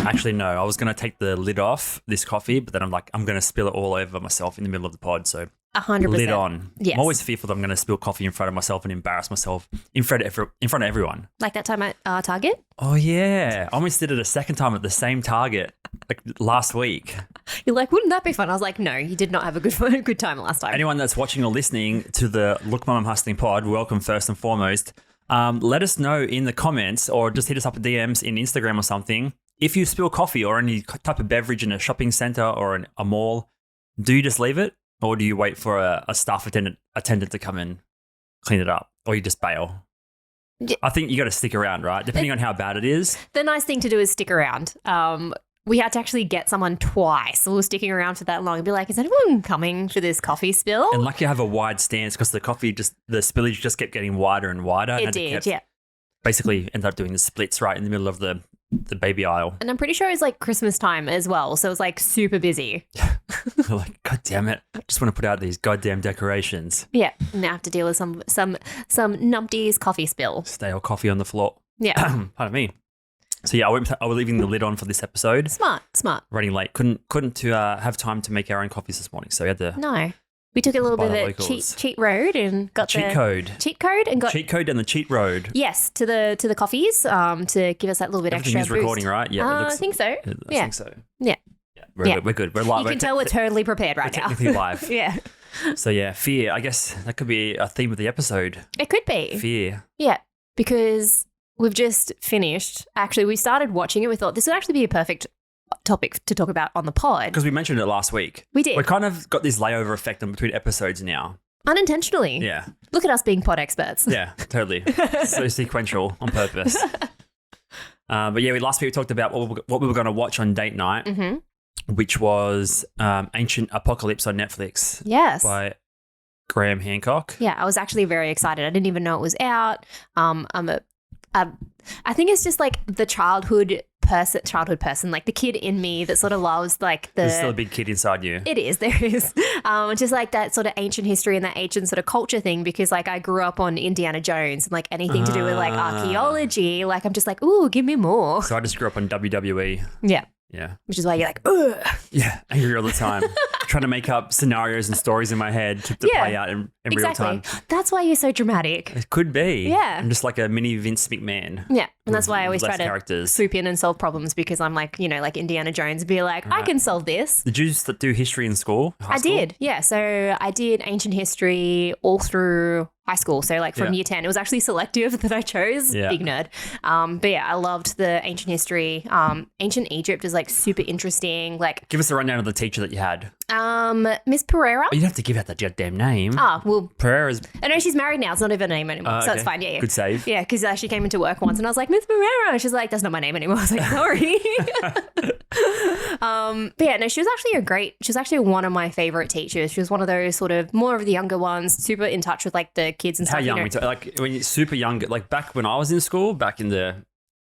Actually, no. I was going to take the lid off this coffee, but then I'm like, I'm going to spill it all over myself in the middle of the pod. So 100%. lid on. Yes. I'm always fearful that I'm going to spill coffee in front of myself and embarrass myself in front of everyone. Like that time at Target? Oh, yeah. I almost did it a second time at the same Target like last week. You're like, wouldn't that be fun? I was like, no, you did not have a good time last time. Anyone that's watching or listening to the Look Mum I'm Hustling pod, welcome first and foremost. Let us know in the comments or just hit us up with DMs in Instagram or something. If you spill coffee or any type of beverage in a shopping center or a mall, do you just leave it or do you wait for a staff attendant to come and clean it up or you just bail? Yeah. I think you got to stick around, right? Depending on how bad it is. The nice thing to do is stick around. We had to actually get someone twice. We were sticking around for that long and be like, is anyone coming for this coffee spill? And lucky you have a wide stance because the spillage just kept getting wider and wider. It did, yeah. Basically ended up doing the splits right in the middle of the baby aisle. And I'm pretty sure it's like Christmas time as well. So it's like super busy. Like, God damn it. I just want to put out these goddamn decorations. Yeah. And I have to deal with some numpties coffee spill. Stale coffee on the floor. Yeah. Pardon me. So yeah, I was leaving the lid on for this episode. Smart. Running late. Couldn't have time to make our own coffees this morning. So we had to. No. We took a little bit of a cheat road and got cheat code and the cheat road. Yes, to the coffees to give us that little bit extra boost. Everything is recording, right? Yeah, I think so. I think so. Yeah. We're good. We're live. You can tell we're totally prepared right now. Technically live. Yeah. So yeah, fear. I guess that could be a theme of the episode. It could be. Fear. Yeah, because we've just finished. Actually, we started watching it. We thought this would actually be a perfect topic to talk about on the pod. Because we mentioned it last week. We did. We kind of got this layover effect in between episodes now. Unintentionally. Yeah. Look at us being pod experts. Yeah, totally. So sequential on purpose. But yeah, last week we talked about what we were going to watch on date night, which was Ancient Apocalypse on Netflix. Yes. By Graham Hancock. Yeah, I was actually very excited. I didn't even know it was out. I think it's just like the childhood person, like the kid in me that sort of loves like the... There's still a big kid inside you. It is, there is. Just like that sort of ancient history and that ancient sort of culture thing because like I grew up on Indiana Jones and like anything to do with like archaeology, like I'm just like, ooh, give me more. So I just grew up on WWE. Yeah. Yeah. Which is why you're like, ugh. Yeah, angry all the time. Trying to make up scenarios and stories in my head to play out in real time. That's why you're so dramatic. It could be. Yeah. I'm just like a mini Vince McMahon. Yeah. And that's why I always try to swoop in and solve problems because I'm like, you know, like Indiana Jones and be like, I can solve this. Did you do history in school? I did. Yeah. So I did ancient history all through high school. So like from year 10, it was actually selective that I chose. Big nerd. But yeah, I loved the ancient history. Ancient Egypt is like super interesting. Like, give us a rundown of the teacher that you had. Miss Pereira. Oh, you don't have to give out that goddamn name. Well, Pereira's. I know she's married now. It's not even a name anymore. So it's fine. Yeah. Good save. Yeah, because she came into work once and I was like, Miss Pereira. She's like, that's not my name anymore. I was like, sorry. But yeah, no, she was actually one of my favorite teachers. She was one of those sort of more of the younger ones, super in touch with like the kids and stuff. How young? Like when you're super young, like back when I was in school, back in the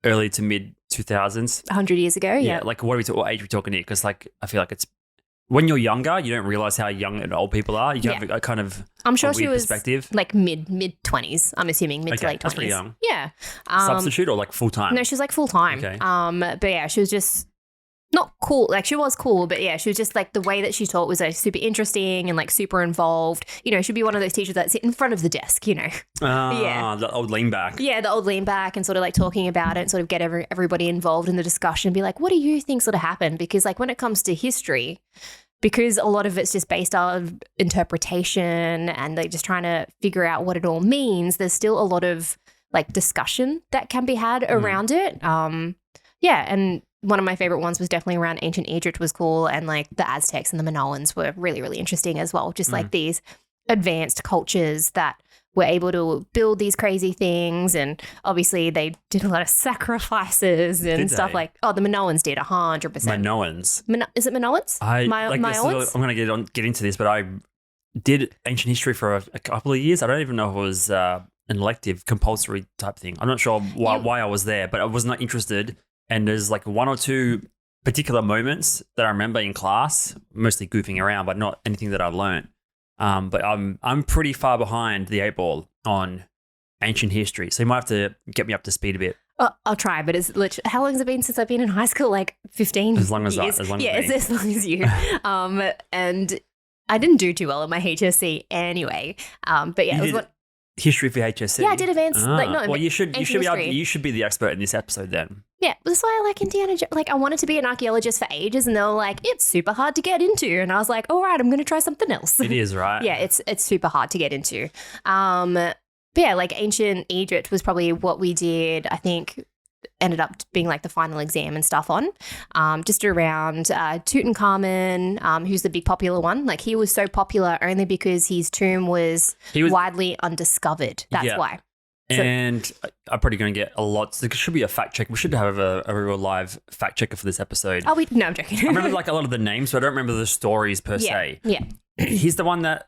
early to mid 2000s. 100 years ago, yeah. Like what age are we talking here? Because like I feel like it's when you're younger, you don't realize how young and old people are. You have a kind of I'm sure she was perspective. Like mid 20s. I'm assuming mid to late 20s. That's pretty young. Yeah. Substitute or like full time? No, she was like full time. Okay. But yeah, she was just not cool. Like she was cool, but yeah, she was just like the way that she taught was like super interesting and like super involved. You know, she'd be one of those teachers that sit in front of the desk, you know. The old lean back. Yeah, the old lean back and sort of like talking about it and sort of get everybody involved in the discussion. Be like, what do you think sort of happened? Because like when it comes to history, because a lot of it's just based on interpretation and like just trying to figure out what it all means, there's still a lot of like discussion that can be had around it. And one of my favorite ones was definitely around ancient Egypt was cool. And like the Aztecs and the Minoans were really, really interesting as well. Just like these advanced cultures that were able to build these crazy things. And obviously they did a lot of sacrifices and stuff like, the Minoans did 100%. Minoans? Is it Minoans? I'm going to get into this, but I did ancient history for a couple of years. I don't even know if it was an elective, compulsory type thing. I'm not sure why I was there, but I was not interested. And there's like one or two particular moments that I remember in class, mostly goofing around, but not anything that I learned. But I'm pretty far behind the 8 ball on ancient history, so you might have to get me up to speed a bit. Oh, I'll try, but it's literally, how long has it been since I've been in high school? Like 15 As long as years. as long yeah, as it's as long as you. And I didn't do too well at my HSC anyway. But yeah, You it was did what. history for HSC. Yeah, I did advanced. Like not. Well, you should be history. you should be the expert in this episode then. Yeah, that's why I like Indiana Jones. Like, I wanted to be an archaeologist for ages, and they were like, "It's super hard to get into," and I was like, "All right, I'm going to try something else." It is, right? Yeah, it's super hard to get into. But yeah, like ancient Egypt was probably what we did. I think ended up being like the final exam and stuff on, just around Tutankhamun, who's the big popular one. Like he was so popular only because his tomb was widely undiscovered. That's why. And I'm probably going to get a lot. There should be a fact check. We should have a real live fact checker for this episode. Oh, no, I'm joking. I remember like a lot of the names, but I don't remember the stories per se. Yeah. He's the one that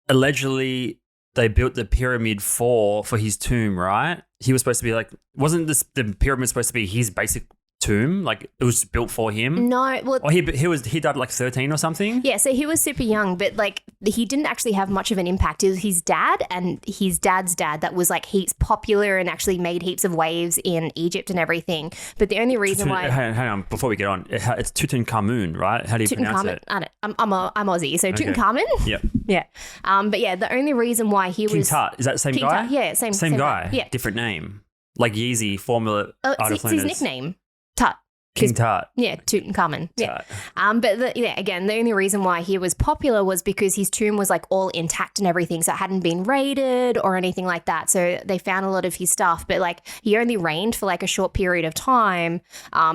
allegedly they built the pyramid for his tomb, right? He was supposed to be like, wasn't the pyramid supposed to be his basic tomb? Like it was built for him? No, well, or he died at like 13 or something. Yeah, so he was super young, but like he didn't actually have much of an impact. It was his dad and his dad's dad that was like heaps popular and actually made heaps of waves in Egypt and everything. But the only reason why, hang on, before we get on, it's Tutankhamun, right? How do you pronounce it? I'm Aussie, so okay. Tutankhamun. Yep. Yeah. But yeah, the only reason why he King was Tut, is that the same King guy? Tut, yeah, same guy. Yeah, different name. Like Yeezy, Formula it's his nickname, Tut. King Tut. Yeah, Tutankhamun. Tut. Yeah. But again, the only reason why he was popular was because his tomb was like all intact and everything. So it hadn't been raided or anything like that. So they found a lot of his stuff, but like he only reigned for like a short period of time.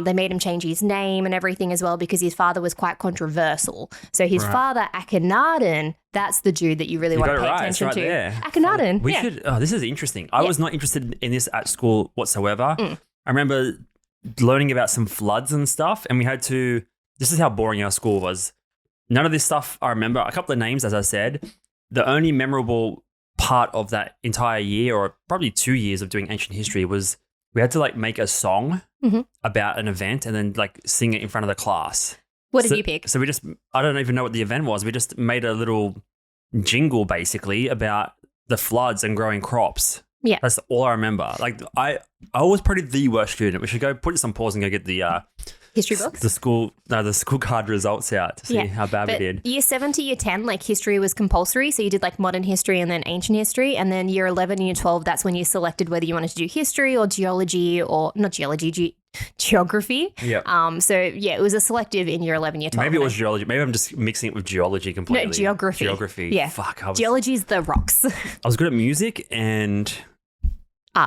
They made him change his name and everything as well because his father was quite controversial. So his father, Akhenaten, that's the dude that you really want to pay attention to. There. Akhenaten. We should. Oh, this is interesting. I was not interested in this at school whatsoever. I remember learning about some floods and stuff, and we had to. This is how boring our school was. None of this stuff I remember. A couple of names, as I said. The only memorable part of that entire year, or probably 2 years of doing ancient history, was we had to like make a song about an event and then like sing it in front of the class. What did you pick? So we just, I don't even know what the event was. We just made a little jingle basically about the floods and growing crops. Yeah. That's all I remember. Like I was probably the worst student. We should go put this on pause and go get the history books? The school card results out to see how bad we did. Year 7 to year 10, like history was compulsory. So you did like modern history and then ancient history. And then year 11 and year 12, that's when you selected whether you wanted to do history or geology or not geology, geography. Yeah. So yeah, it was a selective in year 11, year 12. Maybe it was geology. Maybe I'm just mixing it with geology completely. No, geography. Geography. Yeah. Fuck. Geology's the rocks. I was good at music and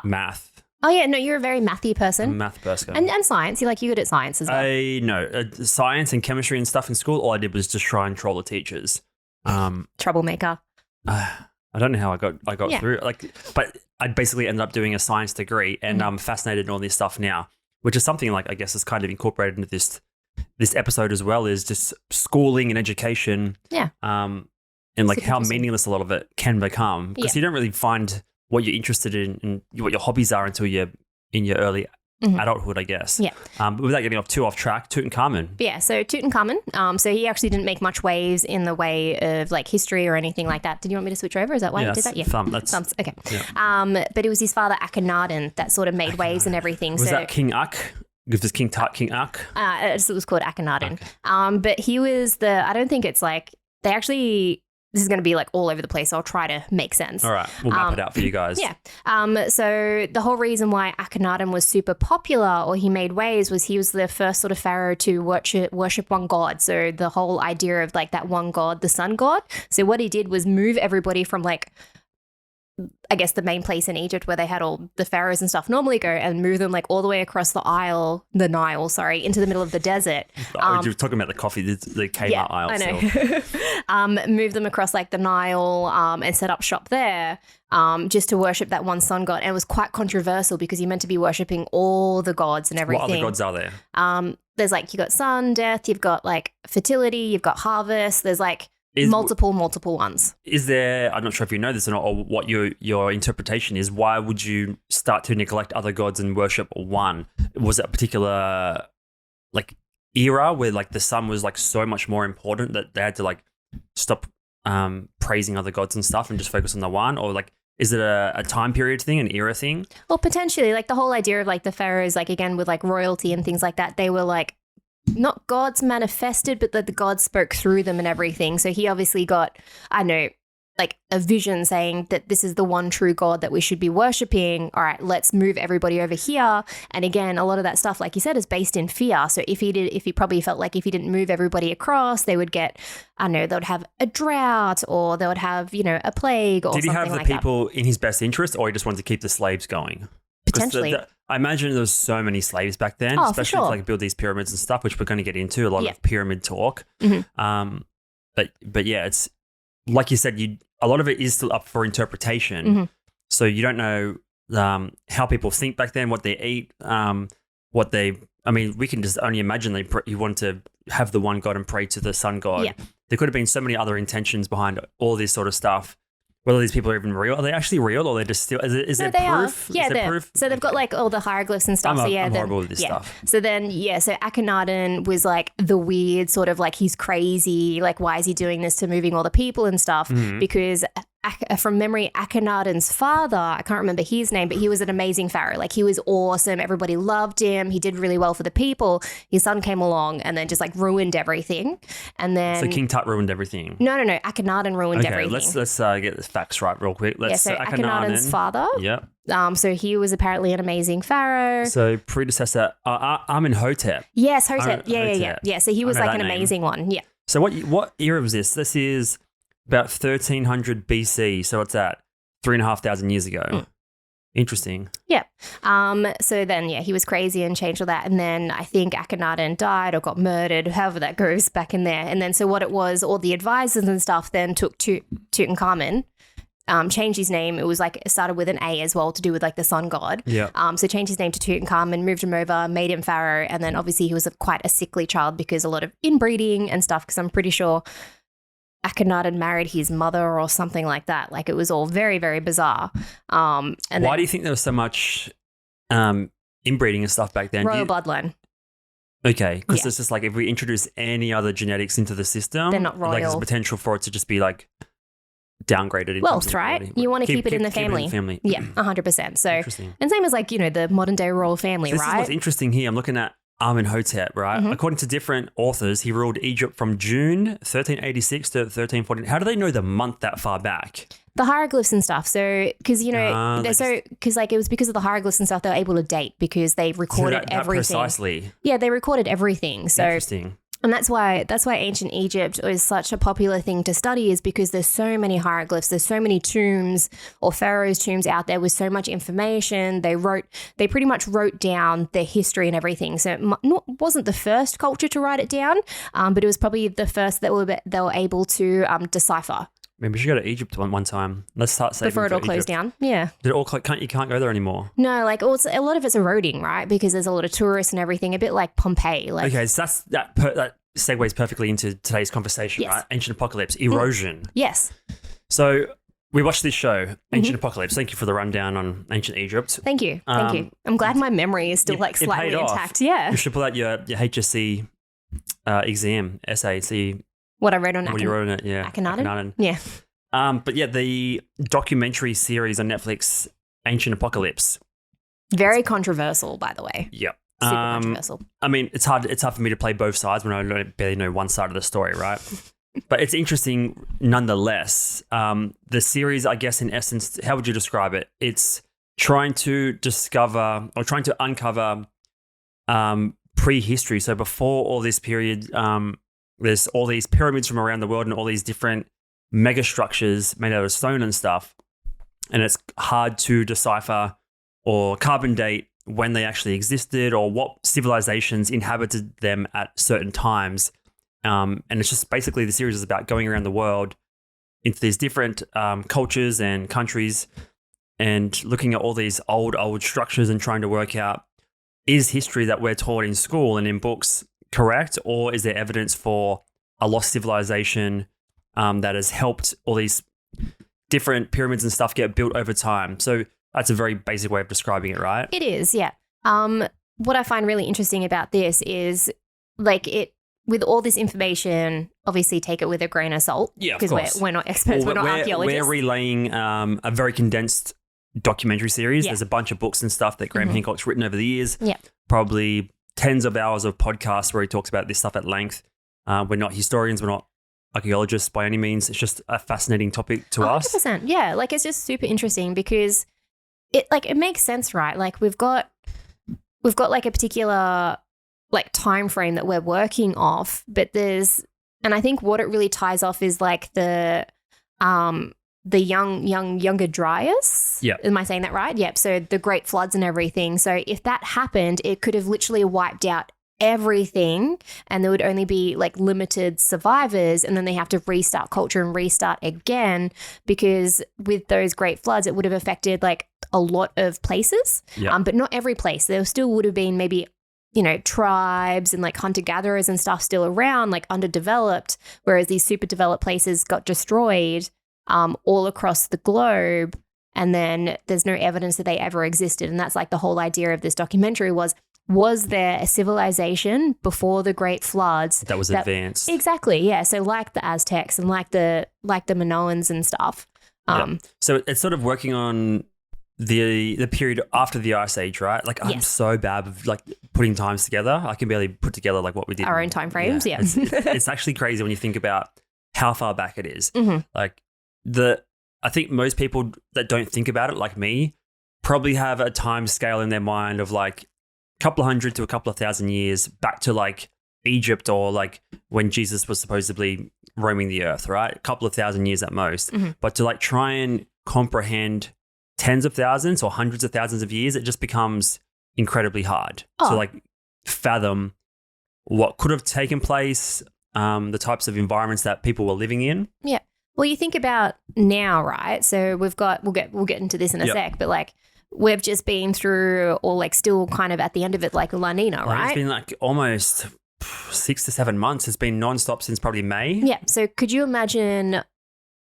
math. Oh yeah, no, you're a very mathy person. I'm a math person. And science. You're good at science as well. Science and chemistry and stuff in school, all I did was just try and troll the teachers. Troublemaker. I don't know how I got through. But I basically ended up doing a science degree, and I'm fascinated in all this stuff now, which is something like I guess is kind of incorporated into this episode as well, is just schooling and education. Yeah. And like how meaningless a lot of it can become, because you don't really find what you're interested in and what your hobbies are until you're in your early adulthood, I guess. Yeah. But without getting off track, Tutankhamun. Yeah, so Tutankhamun. So he actually didn't make much waves in the way of like history or anything like that. Did you want me to switch over? Is that why you did that? Yeah. Thumbs. Okay. Yeah. But it was his father Akhenaten that sort of made waves and everything. Was that King Ak? Because there's King Tut, King Ak? It was called Akhenaten. Okay. But he was I don't think it's like, they actually... This is going to be like all over the place. So I'll try to make sense. All right. We'll map it out for you guys. Yeah. So the whole reason why Akhenaten was super popular or he made waves was he was the first sort of pharaoh to worship one god. So the whole idea of like that one god, the sun god. So what he did was move everybody from like, I guess the main place in Egypt where they had all the pharaohs and stuff normally go, and move them like all the way across the Nile, into the middle of the desert. You're talking about the coffee, the Kmart aisle. I know. Move them across like the Nile and set up shop there just to worship that one sun god. And it was quite controversial because you're meant to be worshipping all the gods and everything. What other gods are there? There's like, you've got sun, death, you've got like fertility, you've got harvest, there's like multiple ones. Is there, I'm not sure if you know this or not, or what your interpretation is, why would you start to neglect other gods and worship one? Was it a particular like era where like the sun was like so much more important that they had to like stop praising other gods and stuff and just focus on the one? Or like Is it a time period thing, an era thing? Well, potentially, like the whole idea of like the pharaohs, like again with like royalty and things like that, they were like not gods manifested, but that the gods spoke through them and everything. So he obviously got, I know, like a vision saying that this is the one true God that we should be worshipping. All right, let's move everybody over here. And again, a lot of that stuff, like you said, is based in fear. So if he probably felt like if he didn't move everybody across, they would get, I don't know, they would have a drought or they would have, you know, a plague or something like that. Did he have the people in his best interest, or he just wanted to keep the slaves going? Potentially. I imagine there was so many slaves back then, Oh, especially for sure. to like build these pyramids and stuff, which we're going to get into a lot of pyramid talk. Mm-hmm. But yeah, it's like you said, a lot of it is still up for interpretation. Mm-hmm. So you don't know how people think back then, what they eat, we can just only imagine you want to have the one God and pray to the sun God. Yeah. There could have been so many other intentions behind all this sort of stuff. Whether these people are even real, are they actually real, or they're just still? Is there proof? Yeah, is there proof? So they've got like all the hieroglyphs and stuff. I'm horrible with this stuff. So then, so Akhenaten was like the weird sort of like he's crazy. Like, why is he doing this to moving all the people and stuff? Mm-hmm. Because from memory, Akhenaten's father, I can't remember his name, but he was an amazing pharaoh. Like he was awesome. Everybody loved him. He did really well for the people. His son came along and then just like ruined everything. And then So King Tut ruined everything. No. Akhenaten ruined everything. Let's get the facts right real quick. So Akhenaten's father. Yep. So he was apparently an amazing pharaoh. So predecessor Amenhotep. Yes, Hotep. Hotep. Yeah. So he was like an amazing one. Yeah. So what era was this? This is about 1300 BC. So what's that? 3,500 years ago. Mm. Interesting. Yeah. So then, he was crazy and changed all that. And then I think Akhenaten died or got murdered, however that goes back in there. And then so what it was, all the advisors and stuff then took Tutankhamun, changed his name. It was like, it started with an A as well to do with like the sun god. Yeah. So changed his name to Tutankhamun, moved him over, made him pharaoh. And then obviously he was quite a sickly child because a lot of inbreeding and stuff, because I'm pretty sure Akhenaten married his mother or something like that. Like it was all very, very bizarre. Why do you think there was so much inbreeding and stuff back then? Royal bloodline. Okay, because it's just like if we introduce any other genetics into the system, they're not royal. Like there's potential for it to just be like downgraded. In Wealth, right? You want to keep it in the family. Yeah, 100%. So, and same as like, the modern day royal family, this right? This is what's interesting here. I'm looking at Amenhotep, right? Mm-hmm. According to different authors, he ruled Egypt from June 1386 to 1314. How do they know the month that far back? The hieroglyphs and stuff. So, because, it was because of the hieroglyphs and stuff, they were able to date because they recorded everything. Precisely. Yeah, they recorded everything. So, interesting. And that's why ancient Egypt is such a popular thing to study, is because there's so many hieroglyphs, there's so many tombs or pharaohs' tombs out there with so much information. They pretty much wrote down their history and everything. So it wasn't the first culture to write it down, but it was probably the first that they were able to decipher. Maybe we should go to Egypt one time. Let's start saving before it all closed down. Yeah. Did it all you can't go there anymore? No, like a lot of it's eroding, right? Because there's a lot of tourists and everything. A bit like Pompeii. Like, okay, so that segues perfectly into today's conversation, right? Ancient Apocalypse, erosion. Yes. So we watched this show, Ancient Apocalypse. Thank you for the rundown on ancient Egypt. Thank you. Thank you. I'm glad my memory is still slightly intact. Yeah. You should pull out your HSC exam essay. See what I wrote on what you wrote on it. Yeah. Akhenaten. Yeah. But yeah, the documentary series on Netflix, Ancient Apocalypse. Very controversial, by the way. Yep. Super controversial. I mean, it's hard for me to play both sides when I barely know one side of the story, right? But it's interesting nonetheless. The series, I guess, in essence, how would you describe it? It's trying to discover or trying to uncover prehistory. So before all this period, there's all these pyramids from around the world and all these different mega structures made out of stone and stuff. And it's hard to decipher or carbon date when they actually existed or what civilizations inhabited them at certain times. And it's just basically the series is about going around the world into these different cultures and countries and looking at all these old structures and trying to work out, is history that we're taught in school and in books correct, or is there evidence for a lost civilization that has helped all these different pyramids and stuff get built over time? So that's a very basic way of describing it, right? It is, yeah. What I find really interesting about this is like with all this information, obviously take it with a grain of salt. Yeah, of because course. we're not experts, we're not archaeologists. We're relaying a very condensed documentary series. Yeah. There's a bunch of books and stuff that Graham Hancock's written over the years. Yeah. Probably tens of hours of podcasts where he talks about this stuff at length. We're not historians, we're not archaeologists by any means. It's just a fascinating topic to us. 100%. Yeah, like it's just super interesting because it makes sense, right? Like we've got like a particular like time frame that we're working off, but and I think what it really ties off is like the younger Dryas. Yeah. Am I saying that right? Yep. So the great floods and everything. So if that happened, it could have literally wiped out everything and there would only be like limited survivors, and then they have to restart culture and restart again, because with those great floods it would have affected like a lot of places, but not every place. There still would have been maybe, you know, tribes and like hunter-gatherers and stuff still around, like underdeveloped, whereas these super developed places got destroyed all across the globe, and then there's no evidence that they ever existed. And that's like the whole idea of this documentary was there a civilization before the great floods that was advanced? Exactly, yeah. So like the Aztecs and like the Minoans and stuff. So it's sort of working on the period after the Ice Age, right? Like I'm so bad with like putting times together. I can barely put together like what we did. Our own time frames, yeah. It's actually crazy when you think about how far back it is. Like I think most people that don't think about it, like me, probably have a time scale in their mind of like a couple of hundred to a couple of thousand years back to like Egypt, or like when Jesus was supposedly roaming the earth, right? A couple of thousand years at most. But to like try and comprehend tens of thousands or hundreds of thousands of years, it just becomes incredibly hard to like fathom what could have taken place, the types of environments that people were living in. Yeah. Well, you think about now, right? So we'll get into this in a sec, but like we've just been through, or like still kind of at the end of it, like La Nina, right? It's been like almost 6 to 7 months. It's been nonstop since probably May. Yeah. So could you imagine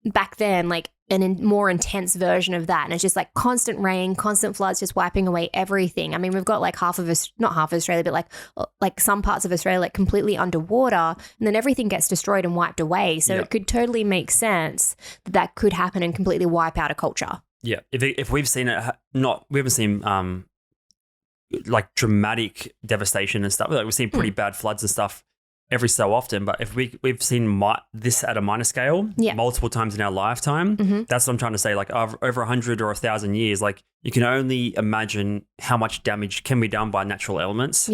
back then, like more intense version of that? And it's just like constant rain, constant floods, just wiping away everything. I mean, we've got like not half of Australia, but like some parts of Australia like completely underwater, and then everything gets destroyed and wiped away. So it could totally make sense that could happen and completely wipe out a culture. Yeah, if we've seen it, we haven't seen like dramatic devastation and stuff. Like we've seen pretty bad floods and stuff every so often. But if we've seen this at a minor scale multiple times in our lifetime, that's what I'm trying to say. Like over 100 or 1,000 years, like you can only imagine how much damage can be done by natural elements.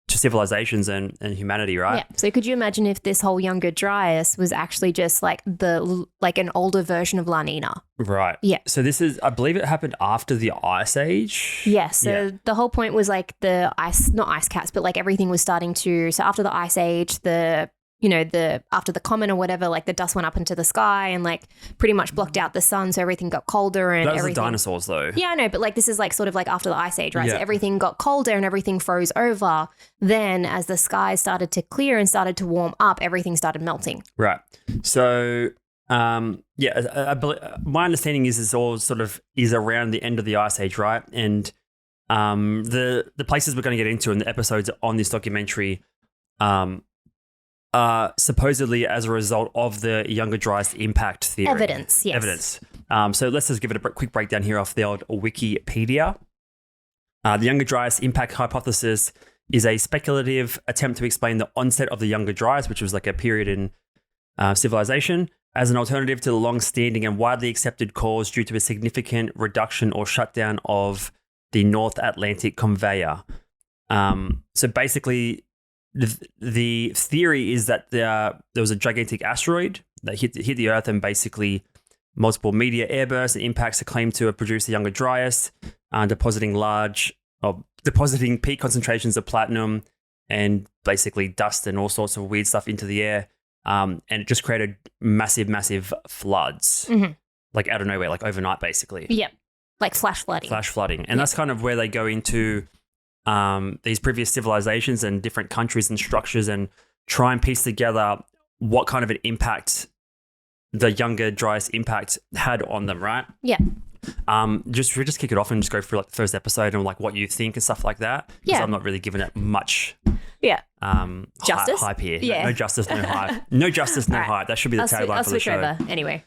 To civilizations and humanity, right? Yeah. So could you imagine if this whole Younger Dryas was actually just like an older version of La Nina? Right. Yeah. So this is, I believe it happened after the Ice Age. Yeah. So the whole point was like the not ice caps, but like everything was starting to, so after the Ice Age, after the comet or whatever, like the dust went up into the sky and like pretty much blocked out the sun, so everything got colder and that was everything. The dinosaurs though. Yeah, I know, but like this is like sort of like after the Ice Age, right? Yeah. So everything got colder and everything froze over. Then as the sky started to clear and started to warm up, everything started melting. Right. So I believe, my understanding is this all sort of is around the end of the Ice Age, right? And the places we're going to get into in the episodes on this documentary supposedly as a result of the Younger Dryas impact theory. Evidence, yes. Evidence. So let's just give it a quick breakdown here off the old Wikipedia. The Younger Dryas impact hypothesis is a speculative attempt to explain the onset of the Younger Dryas, which was like a period in civilization, as an alternative to the long-standing and widely accepted cause due to a significant reduction or shutdown of the North Atlantic conveyor. So basically, the theory is that there was a gigantic asteroid that hit the Earth, and basically multiple meteor airbursts and impacts are claimed to have produced the Younger Dryas, depositing peak concentrations of platinum and basically dust and all sorts of weird stuff into the air. And it just created massive floods, like out of nowhere, like overnight, basically. Yep, like flash flooding. And that's kind of where they go into these previous civilizations and different countries and structures and try and piece together what kind of an impact the Younger Dryas impact had on them, right? Yeah. Should we just kick it off and just go through like the first episode and like what you think and stuff like that? Because Yeah. I'm not really giving it much Justice? hype here. Yeah. No justice, no hype. No justice, no All right. hype. That should be the tagline I'll for the switch show. over anyway.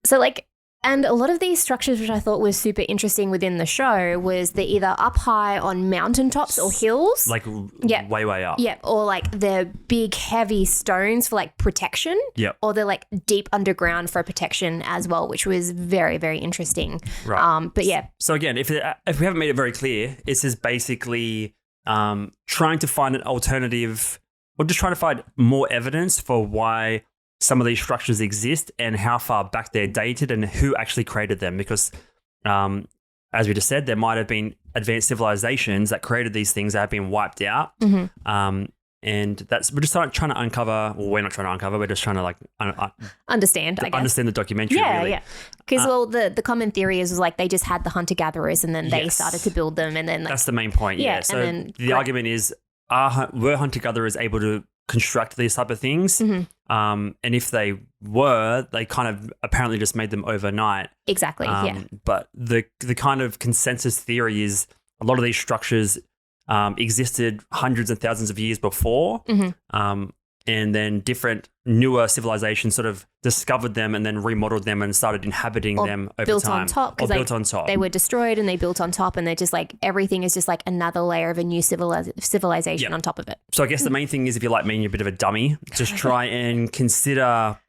So like, and a lot of these structures, which I thought was super interesting within the show, was they're either up high on mountaintops or hills. Like Yeah. way up. Yeah, or like they're big, heavy stones for like protection. Yep. Or they're like deep underground for protection as well, which was very, very interesting. Right. But yeah, So again, if we haven't made it very clear, this is basically trying to find an alternative, or just trying to find more evidence for why some of these structures exist and how far back they're dated and who actually created them. Because as we just said, there might have been advanced civilizations that created these things that have been wiped out. And we're just trying to uncover. Well, we're not trying to uncover. We're just trying to like understand, I guess. understand the documentary. Yeah, really. yeah. Because the common theory is like they just had the hunter gatherers and then they Yes. started to build them, and then like, That's the main point. Yeah, Yeah. and So then the argument is, were hunter gatherers able to construct these type of things? And if they were, they kind of apparently just made them overnight. exactly. Yeah. But the kind of consensus theory is a lot of these structures existed hundreds and thousands of years before. And then different newer civilizations sort of discovered them and then remodeled them and started inhabiting Or them over built time. on top, Or 'cause built on top. They were destroyed and they built on top, and they're just like everything is just like another layer of a new civilization Yep. on top of it. So I guess the main thing is, if you're like me and you're a bit of a dummy, just try and consider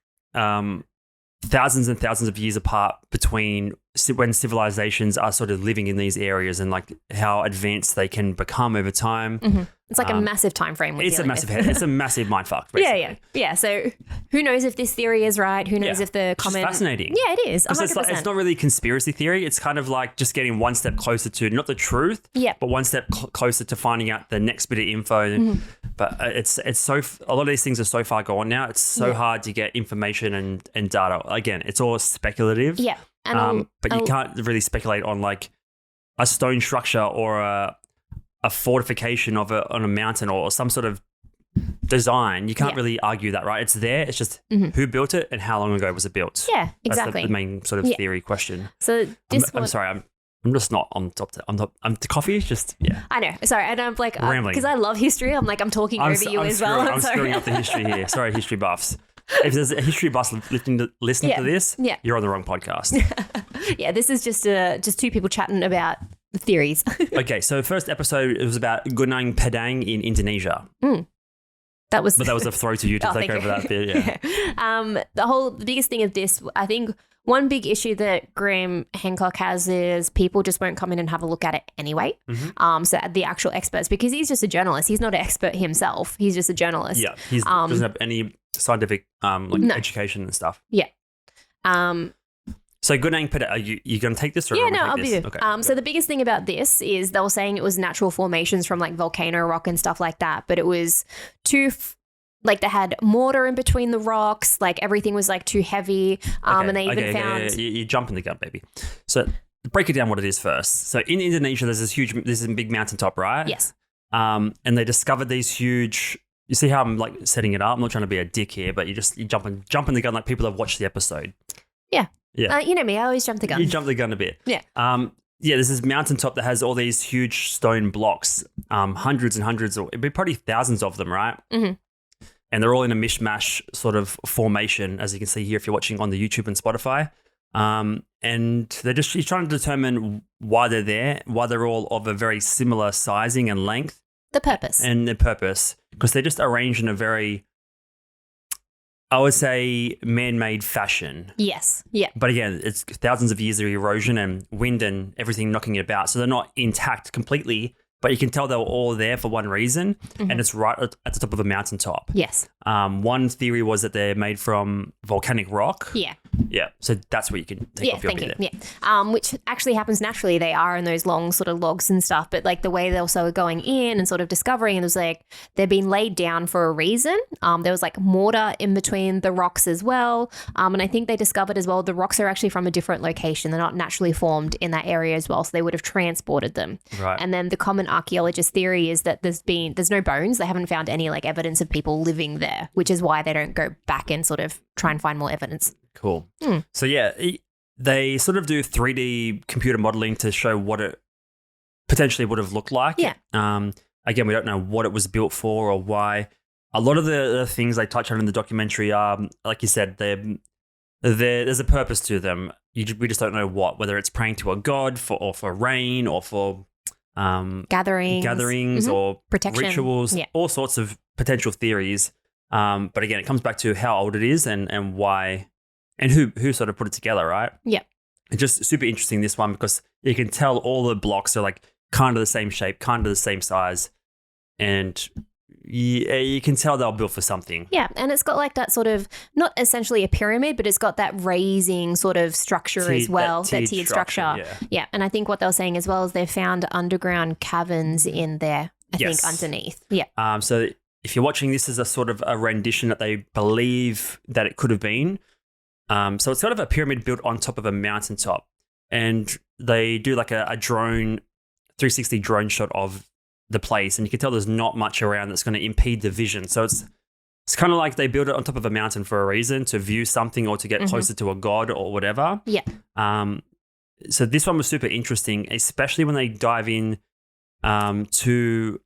thousands and thousands of years apart between when civilizations are sort of living in these areas and like how advanced they can become over time. It's like a massive time frame. we're It's a dealing massive with. it's a massive mindfuck. Yeah, Basically. yeah. So who knows if this theory is right? Who knows Yeah. if the It's just comment? fascinating. Yeah, it is. 'Cause 100%. it's not really conspiracy theory. It's kind of like just getting one step closer to not the truth, Yeah. but one step closer to finding out the next bit of info. But it's so a lot of these things are so far gone now. It's so hard to get information and data. Again, it's all speculative. Yeah. And But you can't really speculate on like a stone structure or a fortification on a mountain or some sort of design. You can't Yeah. really argue that, right? It's there. It's just who built it and how long ago was it built. Yeah, That's exactly. the main sort of Yeah. theory question. So this I'm one, sorry. I'm just not on top. I'm the coffee is just yeah. I know. Sorry, and I'm like Rambling. because I love history. I'm like I'm talking over you as well. I'm screwing up the history here. Sorry, history buffs. If there's a history buff listening to this, Yeah. you're on the wrong podcast. Yeah, this is just two people chatting about the theories. Okay, so first episode it was about Gunung Padang in Indonesia, That was but that was a throw to you to Oh, take thank over you. that bit. Yeah. The biggest thing of this, I think one big issue that Graham Hancock has is people just won't come in and have a look at it anyway. So the actual experts, because he's just a journalist, he's not an expert himself. He's just a journalist. Yeah, he doesn't have any scientific No. education and stuff. Yeah. Um, So Gunung Padang, are you going to take this or yeah, am I no, gonna I'll take be this? good. Okay. So the biggest thing about this is they were saying it was natural formations from like volcano rock and stuff like that, but it was like they had mortar in between the rocks, like everything was like too heavy. And they even found You're jumping the gun, baby. So break it down what it is first. So in Indonesia, there's this big mountaintop, right? yes. And they discovered these huge. You see how I'm like setting it up? I'm not trying to be a dick here, but you jumping the gun like people have watched the episode. Yeah. Yeah. You know me, I always jump the gun. You jump the gun a bit. Yeah. Yeah, there's this mountaintop that has all these huge stone blocks, hundreds and hundreds, or it'd be probably thousands of them, right? And they're all in a mishmash sort of formation, as you can see here if you're watching on the YouTube and Spotify. And he's trying to determine why they're there, why they're all of a very similar sizing and length The purpose. and their purpose, because they're just arranged in a very, I would say, man-made fashion. Yes. Yeah. But again, it's thousands of years of erosion and wind and everything knocking it about. So they're not intact completely, but you can tell they were all there for one reason, and it's right at the top of a mountaintop. Yes. One theory was that they're made from volcanic rock. Yeah. Yeah. So that's where you can take Yeah, off your thank you. there. Yeah, which actually happens naturally. They are in those long sort of logs and stuff, but like the way they also were going in and sort of discovering, it was like they've been laid down for a reason. There was like mortar in between the rocks as well, and I think they discovered as well the rocks are actually from a different location. They're not naturally formed in that area as well, so they would have transported them. Right. And then the common archaeologist theory is that there's no bones. They haven't found any like evidence of people living there, which is why they don't go back and sort of try and find more evidence. Cool. So yeah, they sort of do 3D computer modeling to show what it potentially would have looked like. Yeah. Again, we don't know what it was built for or why. A lot of the things they touch on in the documentary are, like you said, there's a purpose to them. We just don't know what, whether it's praying to a god for rain or for gatherings or protection, rituals, all sorts of potential theories. But again, it comes back to how old it is and why and who sort of put it together, right? Yeah. It's just super interesting, this one, because you can tell all the blocks are like kind of the same shape, kind of the same size. And you can tell they were built for something. Yeah, and it's got like that sort of, not essentially a pyramid, but it's got that raising sort of structure as well, that tiered structure. Yeah, and I think what they were saying as well is they found underground caverns in there, I think, underneath. Yeah. So if you're watching this as a sort of a rendition that they believe that it could have been. So it's sort of a pyramid built on top of a mountaintop. And they do like a drone, 360 drone shot of the place, and you can tell there's not much around that's going to impede the vision. So it's kind of like they built it on top of a mountain for a reason, to view something or to get closer to a god or whatever. Yeah. So this one was super interesting, especially when they dive in to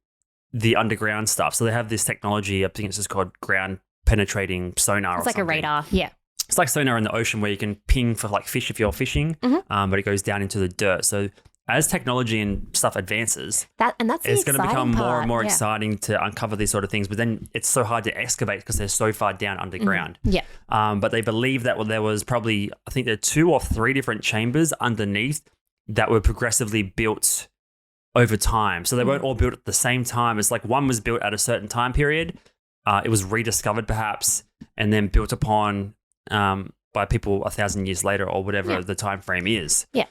the underground stuff. So they have this technology, I think it's just called ground penetrating sonar. It's like a radar. Yeah. It's like sonar in the ocean where you can ping for like fish if you're fishing, but it goes down into the dirt. So as technology and stuff advances, it's going to become more and more exciting to uncover these sort of things. But then it's so hard to excavate because they're so far down underground. Yeah. But they believe that there was probably, I think there are 2 or 3 different chambers underneath that were progressively built over time. So they weren't all built at the same time. It's like one was built at a certain time period. It was rediscovered perhaps and then built upon by people 1,000 years later or whatever the time frame is. Yeah.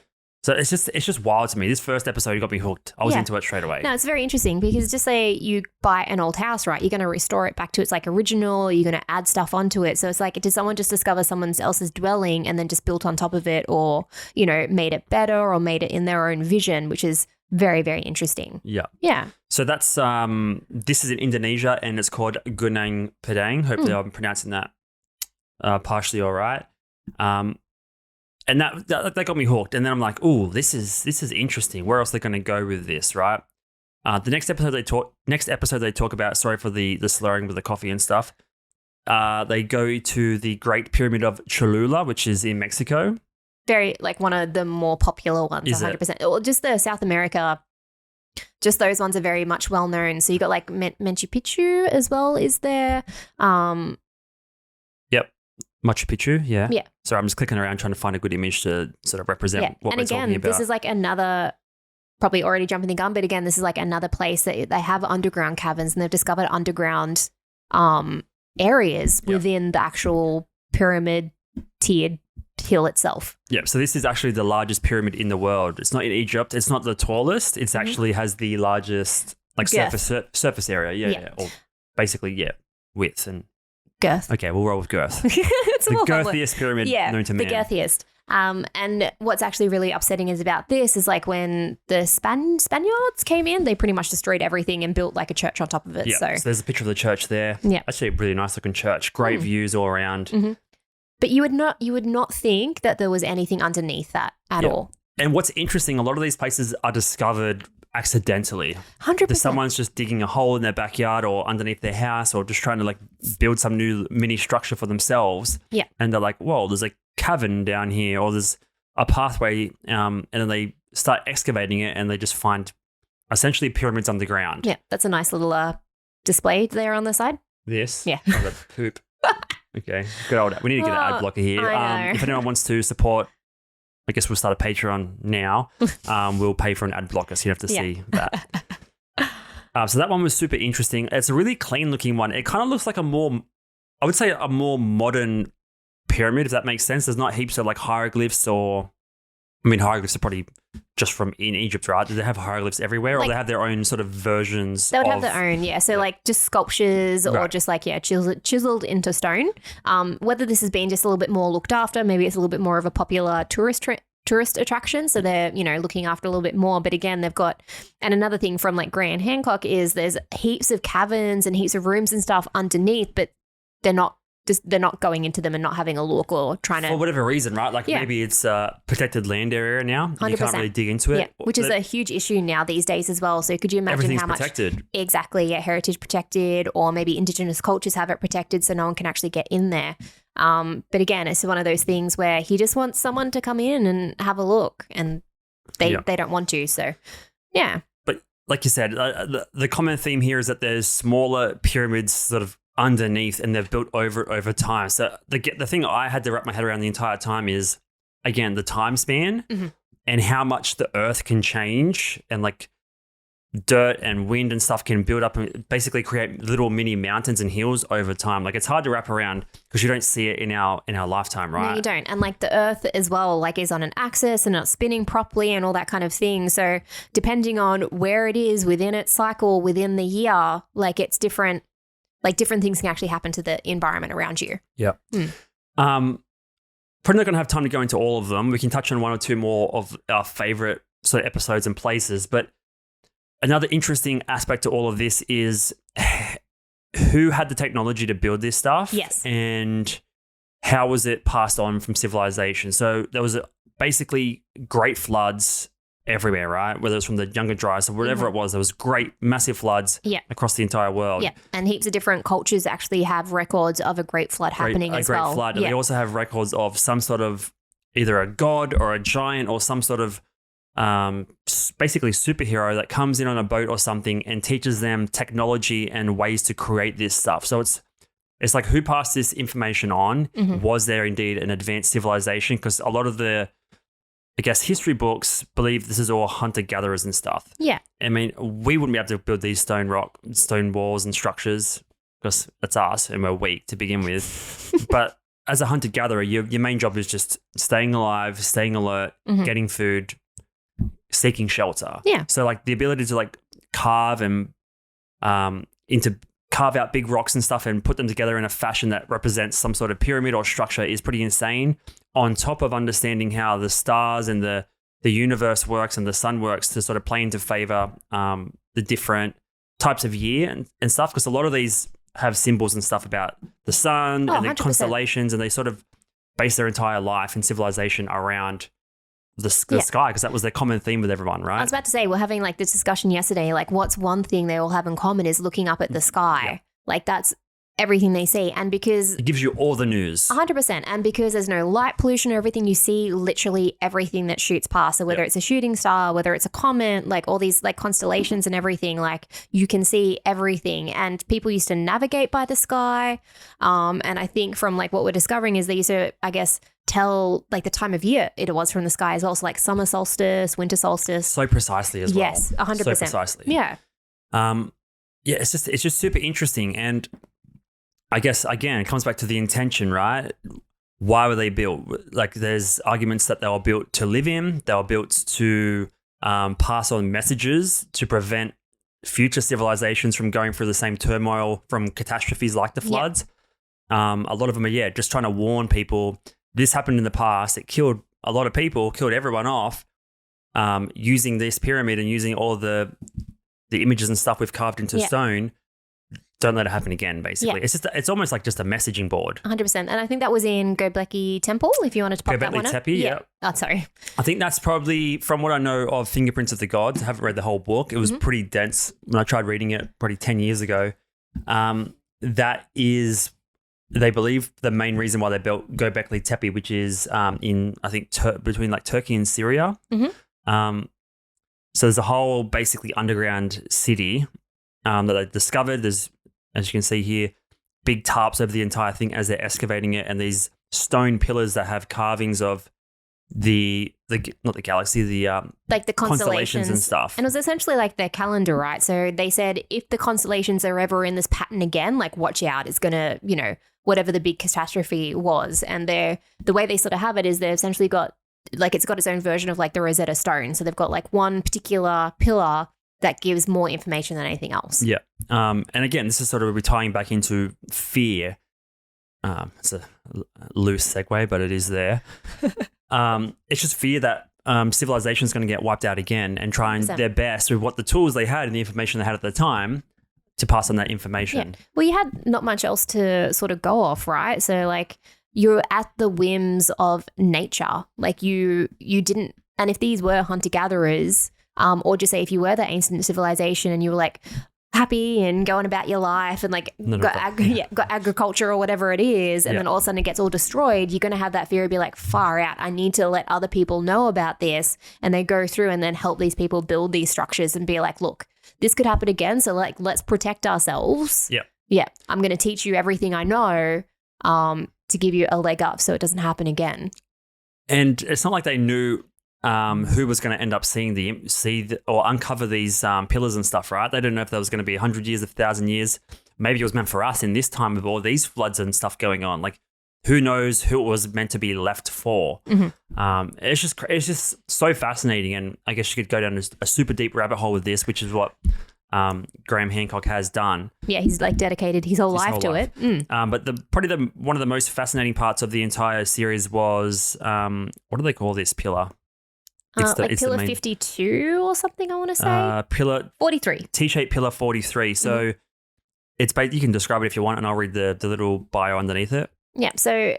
So it's just wild to me. This first episode got me hooked. I was into it straight away. No, it's very interesting because just say you buy an old house, right? You're going to restore it back to its like original. You're going to add stuff onto it. So it's like, did someone just discover someone else's dwelling and then just built on top of it, or made it better or made it in their own vision, which is very, very interesting. Yeah. Yeah. So that's this is in Indonesia and it's called Gunung Padang. Hopefully I'm pronouncing that partially all right. And that got me hooked. And then I'm like, "Ooh, this is interesting. Where else are they going to go with this, right?" The next episode they talk about. Sorry for the slurring with the coffee and stuff. They go to the Great Pyramid of Cholula, which is in Mexico. Very like one of the more popular ones, 100%. Or just the South America. Just those ones are very much well known. So you got like Machu Picchu as well. Is there? Yep. Machu Picchu, yeah. Yeah. So I'm just clicking around trying to find a good image to sort of represent what we're talking about. And again, this is like another, probably already jumping the gun, but again, this is like another place that they have underground caverns and they've discovered underground areas within the actual pyramid tiered hill itself. Yeah, so this is actually the largest pyramid in the world. It's not in Egypt. It's not the tallest. It's actually has the largest like surface area. Yeah. Or basically, width and girth. Okay, we'll roll with girth. It's the girthiest pyramid known to man. The girthiest. And what's actually really upsetting is about this is like when the Spaniards came in, they pretty much destroyed everything and built like a church on top of it. Yeah. So there's a picture of the church there. Yeah. Actually a really nice looking church. Great views all around. Mm-hmm. But you would not think that there was anything underneath that at all. And what's interesting, a lot of these places are discovered accidentally. 100%. Someone's just digging a hole in their backyard or underneath their house or just trying to like build some new mini structure for themselves. Yeah. And they're like, whoa, there's a cavern down here or there's a pathway. And then they start excavating it and they just find essentially pyramids underground. Yeah. That's a nice little display there on the side. This? Yeah. Oh, that poop. Okay. Good old. We need to get an ad blocker here. I know. If anyone wants to support, I guess we'll start a Patreon now. We'll pay for an ad blocker, so you have to see that. So that one was super interesting. It's a really clean looking one. It kind of looks like a more modern pyramid, if that makes sense. There's not heaps of like hieroglyphs hieroglyphs are probably just from in Egypt, right? Do they have hieroglyphs everywhere or they have their own sort of versions? They would have their own, yeah. So like just sculptures or just like, chiseled into stone. Whether this has been just a little bit more looked after, maybe it's a little bit more of a popular tourist attraction. So they're, looking after a little bit more. But again, they've got, and another thing from like Graham Hancock is there's heaps of caverns and heaps of rooms and stuff underneath, but they're not just they're not going into them and not having a look or trying to. For whatever reason, right? Like maybe it's a protected land area now. 100%. You can't really dig into it. Yeah, which is a huge issue now these days as well. So could you imagine how much protected. Exactly, heritage protected, or maybe indigenous cultures have it protected so no one can actually get in there. But again, it's one of those things where he just wants someone to come in and have a look, and they don't want to. So yeah. But like you said, the common theme here is that there's smaller pyramids sort of underneath, and they've built over time. So the thing I had to wrap my head around the entire time is, again, the time span and how much the earth can change, and like dirt and wind and stuff can build up and basically create little mini mountains and hills over time. Like it's hard to wrap around because you don't see it in our lifetime, right? No, you don't. And like the earth as well, like is on an axis and not spinning properly and all that kind of thing. So depending on where it is within its cycle within the year, like it's different. Like different things can actually happen to the environment around you. Yeah. Probably not going to have time to go into all of them. We can touch on one or two more of our favorite sort of episodes and places. But another interesting aspect to all of this is who had the technology to build this stuff? Yes. And how was it passed on from civilization? So there was basically great floods everywhere, right? Whether it's from the Younger Dryas or whatever it was, there was great, massive floods across the entire world. Yeah, and heaps of different cultures actually have records of a great flood happening as well. A great flood. And they also have records of some sort of either a god or a giant or some sort of basically superhero that comes in on a boat or something and teaches them technology and ways to create this stuff. So it's like, who passed this information on? Was there indeed an advanced civilization? Because a lot of the, I guess, history books believe this is all hunter-gatherers and stuff. Yeah. I mean, we wouldn't be able to build these stone walls and structures because it's us and we're weak to begin with. But as a hunter-gatherer, your main job is just staying alive, staying alert, getting food, seeking shelter. Yeah. So like the ability to like carve and carve out big rocks and stuff and put them together in a fashion that represents some sort of pyramid or structure is pretty insane. On top of understanding how the stars and the universe works and the sun works to sort of play into favor the different types of year and stuff, because a lot of these have symbols and stuff about the sun and the 100%. constellations, and they sort of base their entire life and civilization around the sky, because that was their common theme with everyone, right? I was about to say, we're having like this discussion yesterday, like what's one thing they all have in common is looking up at the sky. Yeah. Like that's everything they see. And because it gives you all the news. 100%. And because there's no light pollution or everything, you see literally everything that shoots past. So whether it's a shooting star, whether it's a comet, like all these like constellations and everything, like you can see everything. And people used to navigate by the sky. And I think from like what we're discovering is they used to, I guess, tell like the time of year it was from the sky as well. So like summer solstice, winter solstice. So precisely as well. Yes, 100%. So precisely. Yeah. Yeah, it's just super interesting. And I guess, again, it comes back to the intention, right? Why were they built? Like there's arguments that they were built to live in. They were built to pass on messages to prevent future civilizations from going through the same turmoil from catastrophes like the floods. Yep. A lot of them are, just trying to warn people. This happened in the past. It killed a lot of people, killed everyone off, using this pyramid and using all the images and stuff we've carved into stone. Don't let it happen again, basically. Yeah. It's almost like just a messaging board. 100%. And I think that was in Gobekli Temple, if you wanted to pop that one up. Gobekli Tepe, yeah. Oh, sorry. I think that's probably, from what I know of Fingerprints of the Gods, I haven't read the whole book. It was pretty dense when I tried reading it probably 10 years ago. That is, they believe, the main reason why they built Gobekli Tepe, which is in, I think, between like Turkey and Syria. So there's a whole basically underground city that they discovered. There's, as you can see here, big tarps over the entire thing as they're excavating it, and these stone pillars that have carvings of the not the galaxy, the like the constellations and stuff. And it was essentially like their calendar, right? So they said if the constellations are ever in this pattern again, like watch out, it's gonna, whatever the big catastrophe was. And the way they sort of have it is they've essentially got like it's got its own version of like the Rosetta Stone. So they've got like one particular pillar that gives more information than anything else. Yeah. And again, this is sort of tying back into fear. It's a loose segue, but it is there. It's just fear that civilization is going to get wiped out again, and trying 100%. Their best with what the tools they had and the information they had at the time to pass on that information. Yeah. Well, you had not much else to sort of go off, right? So like you're at the whims of nature. Like you didn't, and if these were hunter-gatherers, or just say if you were the ancient civilization and you were like happy and going about your life and like got agriculture or whatever it is, and then all of a sudden it gets all destroyed, you're going to have that fear of be like, far out, I need to let other people know about this. And they go through and then help these people build these structures and be like, look, this could happen again. So like, let's protect ourselves. Yeah. Yeah. I'm going to teach you everything I know to give you a leg up so it doesn't happen again. And it's not like they knew who was going to end up or uncover these pillars and stuff, right? They didn't know if there was going to be 100 years, 1,000 years. Maybe it was meant for us in this time with all these floods and stuff going on. Like, who knows who it was meant to be left for? Mm-hmm. It's just so fascinating, and I guess you could go down a super deep rabbit hole with this, which is what Graham Hancock has done. Yeah, he's like dedicated his whole life to it. But one of the most fascinating parts of the entire series was what do they call this pillar? It's pillar 52 or something, I want to say. Pillar 43. T-shaped pillar 43. So it's you can describe it if you want, and I'll read the little bio underneath it. Yeah. So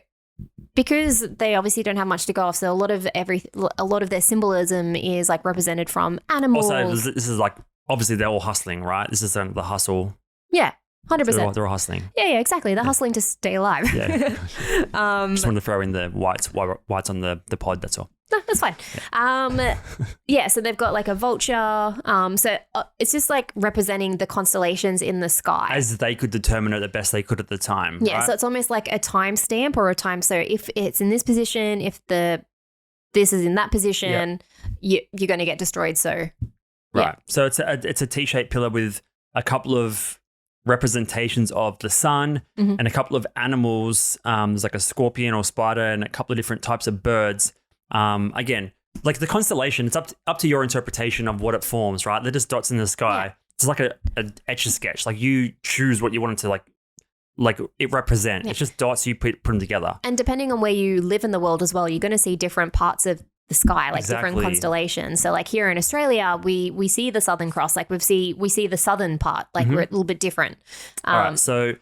because they obviously don't have much to go off, so a lot of their symbolism is like represented from animals. Also, this is like obviously they're all hustling, right? This is the hustle. Yeah. 100%. They're all hustling. Yeah, exactly. They're hustling to stay alive. Yeah. Just wanted to throw in the whites on the pod, that's all. No, that's fine. Yeah, so they've got like a vulture. So it's just like representing the constellations in the sky. As they could determine it the best they could at the time. Yeah, right? so it's almost like a time stamp or a time. So if it's in this position, if this is in that position, you're going to get destroyed. So, right. So it's a T-shaped pillar with a couple of representations of the sun and a couple of animals. There's like a scorpion or spider and a couple of different types of birds. Again, like the constellation, it's up to your interpretation of what it forms, right? They're just dots in the sky. Yeah. It's like a etch-a-sketch. Like you choose what you want it to like it represent. Yeah. It's just dots, you put them together. And depending on where you live in the world as well, you're going to see different parts of the sky, like different constellations. So like here in Australia, we see the Southern Cross, like we see the southern part, like we're a little bit different. All right, so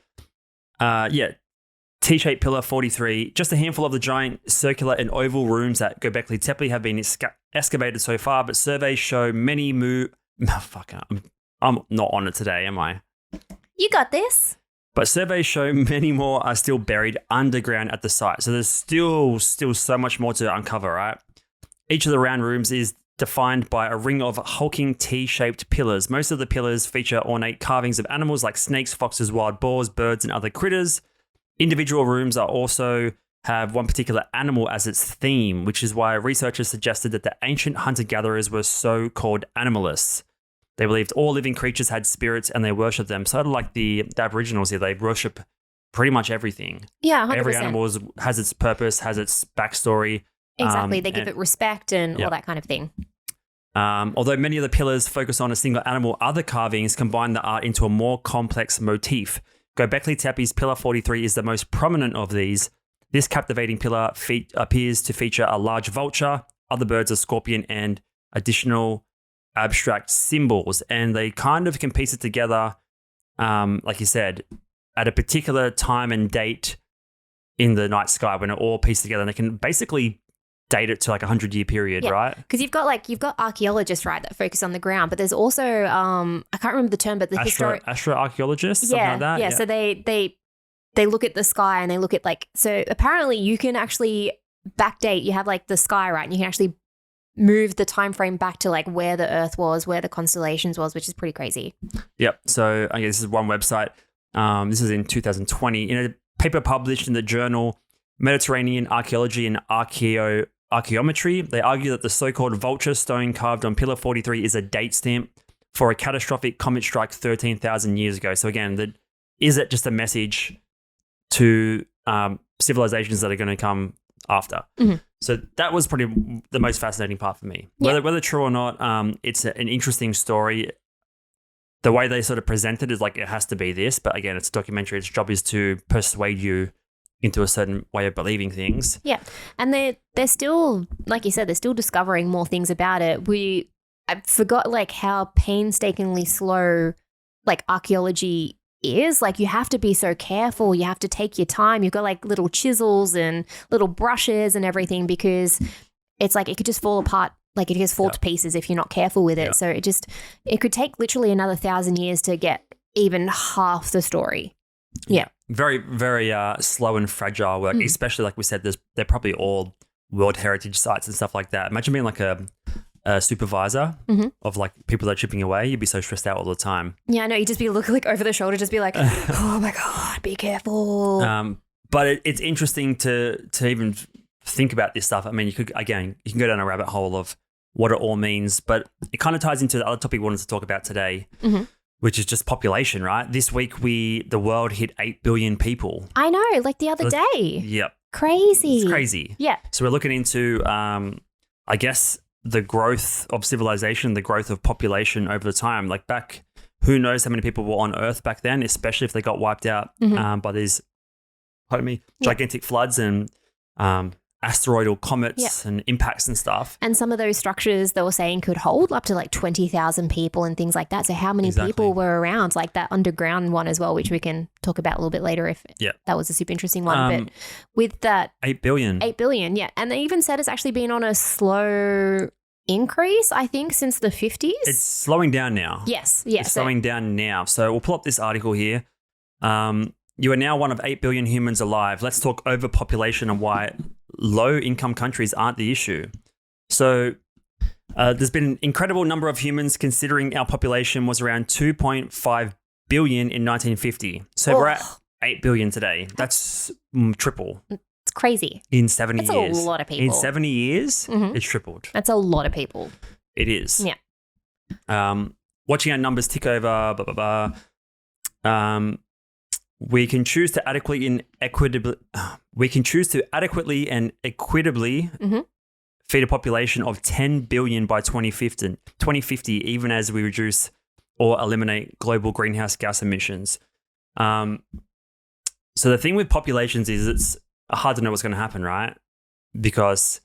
T-shaped pillar 43, just a handful of the giant circular and oval rooms at Gobekli Tepe have been excavated so far, but surveys show many I'm not on it today, am I? You got this. But surveys show many more are still buried underground at the site. So there's still so much more to uncover, right? Each of the round rooms is defined by a ring of hulking T-shaped pillars. Most of the pillars feature ornate carvings of animals like snakes, foxes, wild boars, birds, and other critters. Individual rooms are also have one particular animal as its theme, which is why researchers suggested that the ancient hunter-gatherers were so-called animalists. They believed all living creatures had spirits and they worshipped them. Sort of like the Aboriginals here, they worship pretty much everything. Yeah, 100%. Every animal has its purpose, has its backstory. Exactly, they give it respect and all that kind of thing. Although many of the pillars focus on a single animal, other carvings combine the art into a more complex motif. Gobekli Tepe's Pillar 43 is the most prominent of these. This captivating pillar appears to feature a large vulture, other birds, a scorpion, and additional abstract symbols. And they kind of can piece it together, like you said, at a particular time and date in the night sky when it all pieced together. And they can basically date it to like a 100-year period, right? Because you've got archaeologists, right, that focus on the ground, but there's also I can't remember the term, but the astroarchaeologists, something like that. Yeah, so they look at the sky and they look at so apparently you can actually backdate. You have like the sky, right, and you can actually move the time frame back to like where the Earth was, where the constellations was, which is pretty crazy. Yep. So I guess this is one website. This is in 2020 in a paper published in the journal Mediterranean Archaeology and Archaeometry. They argue that the so-called vulture stone carved on Pillar 43 is a date stamp for a catastrophic comet strike 13,000 years ago. So again, is it just a message to civilizations that are going to come after? Mm-hmm. So that was probably the most fascinating part for me. Yeah. Whether true or not, it's an interesting story. The way they sort of present it is like it has to be this, but again, it's a documentary. Its job is to persuade you into a certain way of believing things. Yeah. And they're still, like you said, they're still discovering more things about it. I forgot like how painstakingly slow like archaeology is. Like you have to be so careful. You have to take your time. You've got like little chisels and little brushes and everything because it's like it could just fall apart. Like it just fall to pieces if you're not careful with it. So it could take literally another 1,000 years to get even half the story. Yeah. Very, very slow and fragile work, especially like we said, they're probably all World Heritage sites and stuff like that. Imagine being like a supervisor of like people that are chipping away. You'd be so stressed out all the time. Yeah, I know. You'd just be looking like over the shoulder, just be like, oh my God, be careful. But it's interesting to even think about this stuff. I mean, you can go down a rabbit hole of what it all means, but it kind of ties into the other topic we wanted to talk about today, which is just population, right? This week, the world hit 8 billion people. I know, like the other day. Yep. Crazy. It's crazy. Yeah. So we're looking into, I guess, the growth of civilization, the growth of population over the time. Like back, who knows how many people were on Earth back then, especially if they got wiped out by these, gigantic floods and asteroidal comets and impacts and stuff. And some of those structures they were saying could hold up to like 20,000 people and things like that. So how many people were around? Like that underground one as well, which we can talk about a little bit later if that was a super interesting one. But with that 8 billion. 8 billion, yeah. And they even said it's actually been on a slow increase, I think, since the 50s. It's slowing down now. Yes. It's slowing down now. So we'll pull up this article here. You are now one of 8 billion humans alive. Let's talk overpopulation and why low-income countries aren't the issue. So there's been an incredible number of humans considering our population was around 2.5 billion in 1950. So we're at 8 billion today. That's triple. It's crazy. In 70 years. That's a lot of people. In 70 years, it's tripled. That's a lot of people. It is. Yeah. Watching our numbers tick over, blah, blah, blah. We can choose to adequately and equitably feed a population of 10 billion by 2050, even as we reduce or eliminate global greenhouse gas emissions. So the thing with populations is it's hard to know what's going to happen, right? Because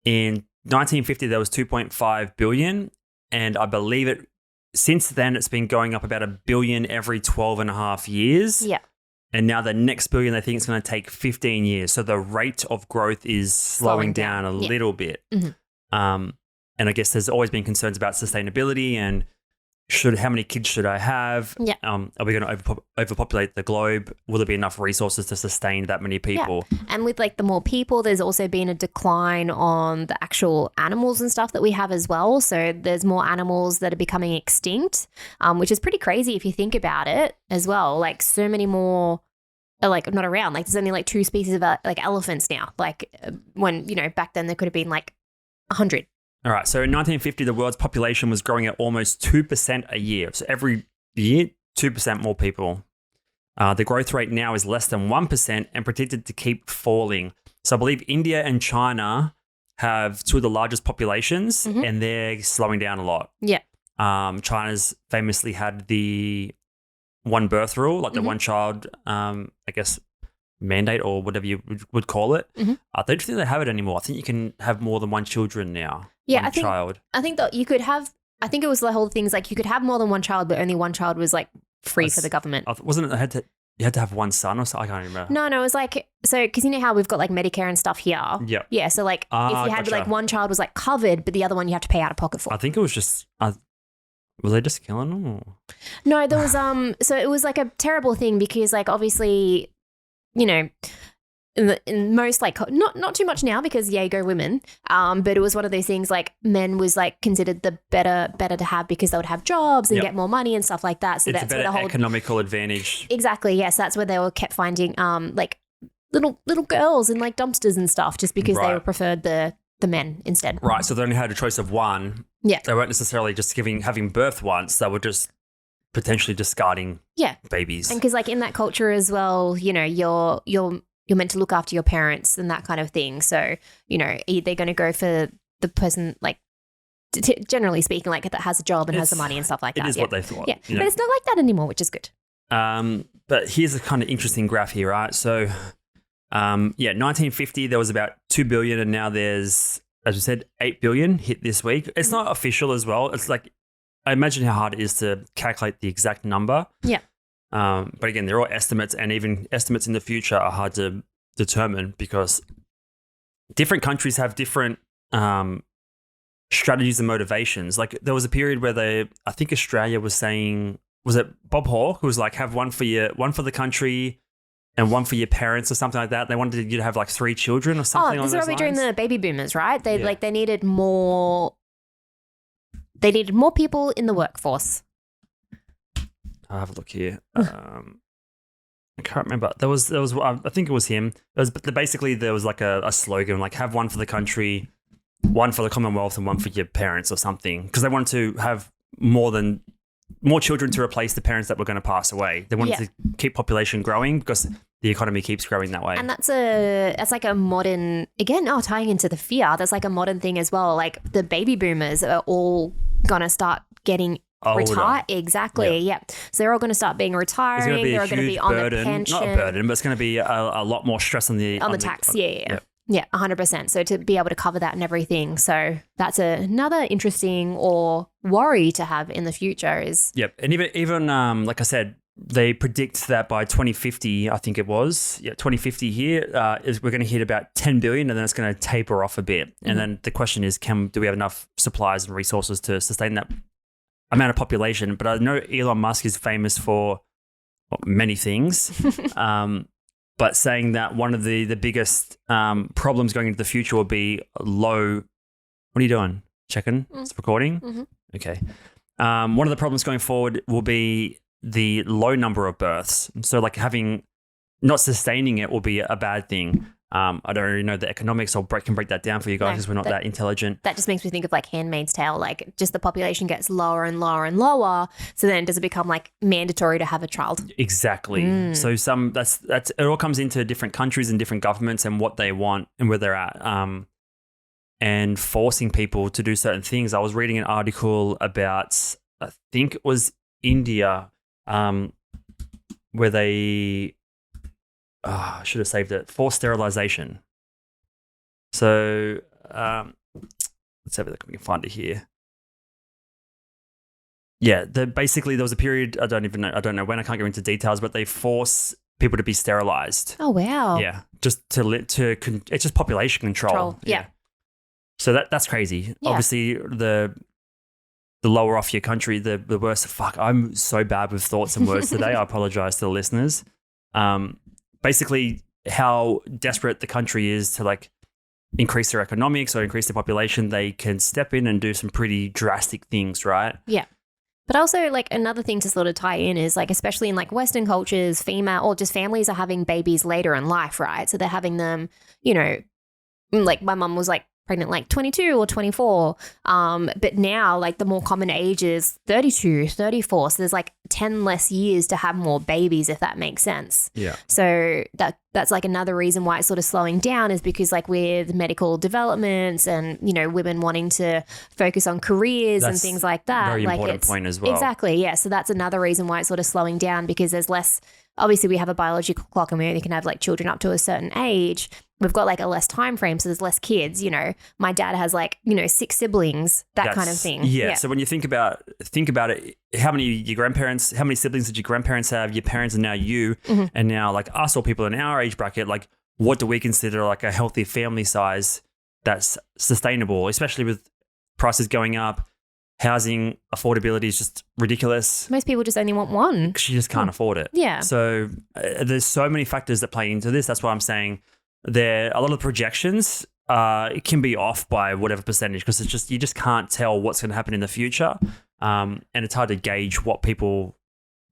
in 1950 there was 2.5 billion, and I believe since then, it's been going up about 1 billion every 12 and a half years. Yeah. And now the next billion, they think it's going to take 15 years. So the rate of growth is slowing down a little bit. And I guess there's always been concerns about sustainability and how many kids should I have? Yeah. Are we going to overpopulate the globe? Will there be enough resources to sustain that many people? Yeah. And with like the more people, there's also been a decline on the actual animals and stuff that we have as well. So there's more animals that are becoming extinct, which is pretty crazy if you think about it as well. Like so many more are like not around. Like there's only like 2 species of like elephants now. Like when, back then there could have been like 100. All right. So in 1950, the world's population was growing at almost 2% a year. So every year, 2% more people. The growth rate now is less than 1% and predicted to keep falling. So I believe India and China have 2 of the largest populations and they're slowing down a lot. Yeah. China's famously had the one birth rule, like the one child, I guess, mandate or whatever you would call it. I don't think they have it anymore. I think you can have more than one children now. Yeah, I think that you could have. I think it was the whole things like you could have more than one child, but only one child was like free for the government. Wasn't it? You had to have one son or something? I can't remember. No, it was like because you know how we've got like Medicare and stuff here. Yeah. Yeah. So like if you had like one child was like covered, but the other one you have to pay out of pocket for. I think it was just. Were they just killing them? Or? No, there was So it was like a terrible thing because like obviously, in most like not too much now because yay go women, but it was one of those things like men was like considered the better to have because they would have jobs and get more money and stuff like that. So it's that's a better where the whole economical advantage. Exactly. Yes, that's where they were kept finding like little girls in like dumpsters and stuff just because they preferred the men instead. Right. So they only had a choice of one. Yeah. They weren't necessarily just having birth once. They were just potentially discarding babies. And because like in that culture as well, you're meant to look after your parents and that kind of thing. So, they're going to go for the person like generally speaking, like that has a job and has the money and stuff like that. It is what they thought. Yeah. But it's not like that anymore, which is good. But here's a kind of interesting graph here, right? So, 1950, there was about 2 billion and now there's, as we said, 8 billion hit this week. It's not official as well. It's like I imagine how hard it is to calculate the exact number. Yeah. But again, they're all estimates, and even estimates in the future are hard to determine because different countries have different strategies and motivations. Like there was a period where I think Australia was saying, was it Bob Hawke who was like, have one for the country and one for your parents or something like that. They wanted you to have like 3 children or something. This is what we're doing the baby boomers, right? They Yeah. they needed more. They needed more people in the workforce. I'll have a look here. I can't remember. There was. I think it was him. Basically there was like a slogan like have one for the country, one for the Commonwealth, and one for your parents or something, because they wanted to have more children to replace the parents that were going to pass away. They wanted to keep population growing because the economy keeps growing that way. And that's like a modern, again, tying into the fear, that's like a modern thing as well. Like the baby boomers are all going to start getting retired. Exactly. Yeah. So they're all going to start being retiring. They're all going to be on the pension. Not a burden, but it's going to be a lot more stress on the tax. Yeah, 100%. So to be able to cover that and everything. So that's another interesting or worry to have in the future is. Yep. And even like I said, they predict that by 2050, I think it was, 2050 here, we're going to hit about 10 billion and then it's going to taper off a bit. And then the question is, do we have enough supplies and resources to sustain that amount of population? But I know Elon Musk is famous for many things. But saying that one of the biggest problems going into the future will be low. What are you doing? Checking? It's recording? Mm-hmm. Okay. One of the problems going forward will be the low number of births. So like not sustaining it will be a bad thing. I don't really know the economics. Can break that down for you guys because we're not that intelligent. That just makes me think of like Handmaid's Tale. Like just the population gets lower and lower and lower. So then does it become like mandatory to have a child? Exactly. So that's it all comes into different countries and different governments and what they want and where they're at. And forcing people to do certain things. I was reading an article about, I think it was India, where they. I should have saved it. Forced sterilization. So let's have a look if we can find it here. Yeah, basically there was a period, I don't know when, I can't go into details, but they force people to be sterilized. Oh wow. Yeah, just it's just population control. Yeah. So that's crazy. Yeah. Obviously the lower off your country, the worse. Fuck, I'm so bad with thoughts and words today. I apologize to the listeners. Basically how desperate the country is to like increase their economics or increase their population, they can step in and do some pretty drastic things, right? Yeah. But also like another thing to sort of tie in is like, especially in like Western cultures, female or just families are having babies later in life, right? So they're having them, like my mum was like pregnant like 22 or 24. But now like the more common age is 32, 34. So there's like 10 less years to have more babies, if that makes sense. Yeah. So that's like another reason why it's sort of slowing down is because like with medical developments and, women wanting to focus on careers and things like that. Very important point as well. Exactly. Yeah. So that's another reason why it's sort of slowing down because there's less, obviously we have a biological clock and we only can have like children up to a certain age. We've got like a less time frame, so there's less kids. My dad has like 6 siblings, kind of thing. Yeah. So when you think about it, how many siblings did your grandparents have? Your parents are now you, and now like us or people in our age bracket. Like, what do we consider like a healthy family size that's sustainable, especially with prices going up? Housing affordability is just ridiculous. Most people just only want one because you just can't afford it. Yeah. So there's so many factors that play into this. That's why I'm saying. A lot of the projections it can be off by whatever percentage because it's just you just can't tell what's going to happen in the future, and it's hard to gauge what people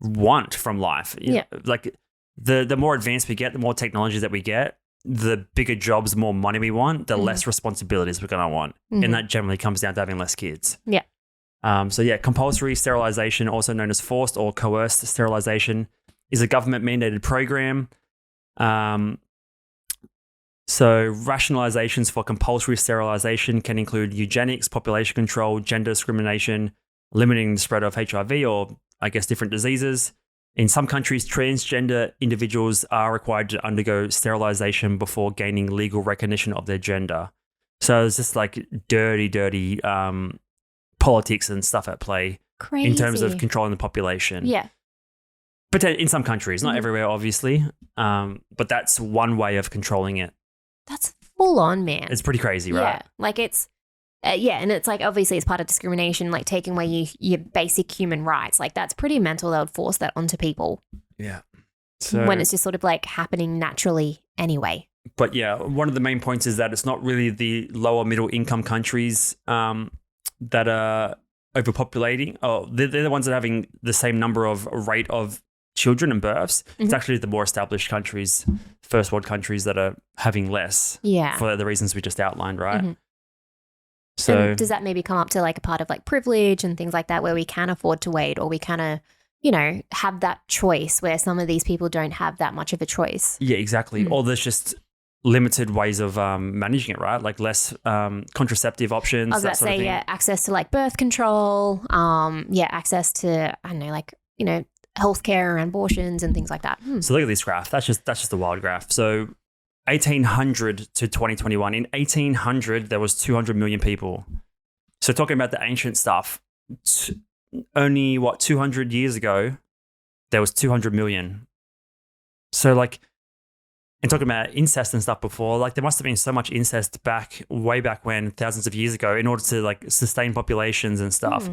want from life. Like the more advanced we get, the more technologies that we get, the bigger jobs, more money we want, the less responsibilities we're going to want, and that generally comes down to having less kids. Yeah. Compulsory sterilization, also known as forced or coerced sterilization, is a government mandated program. So rationalizations for compulsory sterilization can include eugenics, population control, gender discrimination, limiting the spread of HIV or, I guess, different diseases. In some countries, transgender individuals are required to undergo sterilization before gaining legal recognition of their gender. So it's just like dirty politics and stuff at play Crazy. in terms of controlling the population. Yeah. But in some countries, not everywhere, obviously. But that's one way of controlling it. That's full on, man. It's pretty crazy, right? Yeah. Like it's, and it's like, obviously it's part of discrimination, like taking away your basic human rights. Like that's pretty mental. They would force that onto people. Yeah. So, when it's just sort of like happening naturally anyway. But yeah, one of the main points is that it's not really the lower middle income countries that are overpopulating. Oh, they're the ones that are having the same number of rate of children and births. It's actually the more established countries, first world countries that are having less. Yeah. For the reasons we just outlined, right? So and does that maybe come up to like a part of like privilege and things like that where we can afford to wait, or we kind of, have that choice where some of these people don't have that much of a choice? Yeah, exactly. Or there's just limited ways of managing it, right? Like less contraceptive options. I was about to say, access to like birth control, access to, I don't know, like, healthcare and abortions and things like that. So look at this graph. That's just a wild graph. So 1800 to 2021. In 1800, there was 200 million people. So talking about the ancient stuff, only 200 years ago, there was 200 million. So like, and talking about incest and stuff before, like there must have been so much incest way back when, thousands of years ago, in order to like sustain populations and stuff,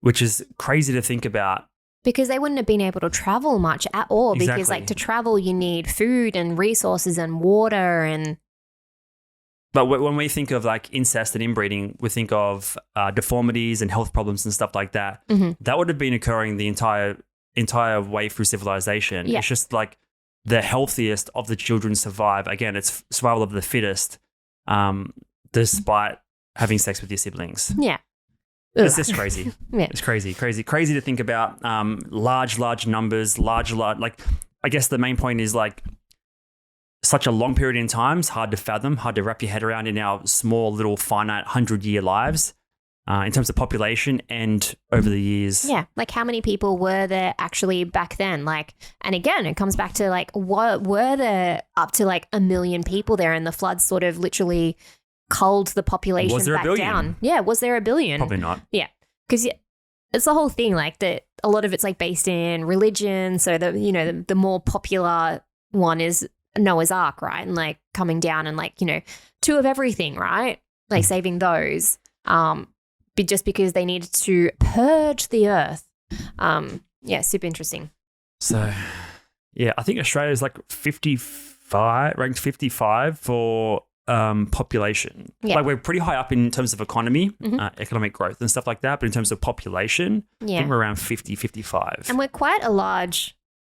which is crazy to think about. Because they wouldn't have been able to travel much at all. Exactly. Because like to travel, you need food and resources and water and. But when we think of like incest and inbreeding, we think of deformities and health problems and stuff like that. That would have been occurring the entire way through civilization. Yeah. It's just like the healthiest of the children survive. Again, it's survival of the fittest, despite having sex with your siblings. Yeah. It's just crazy. Yeah. It's crazy to think about large numbers, like I guess the main point is like such a long period in time is hard to fathom, hard to wrap your head around in our small little finite 100-year lives in terms of population and over the years. Yeah. Like how many people were there actually back then? Like, and again, it comes back to like, what were there up to like 1 million people there and the floods sort of literally culled the population Was there back a billion? down? Yeah. Was there 1 billion? Probably not. Yeah. Because it's the whole thing, like that a lot of it's like based in religion. So the more popular one is Noah's Ark, right? And like coming down and like, two of everything, right? Like saving those, but just because they needed to purge the earth. Super interesting. So, yeah, I think Australia is like ranked 55 for population. Yeah. Like we're pretty high up in terms of economy, economic growth and stuff like that. But in terms of population, I think we're around 50, 55. And we're quite a large.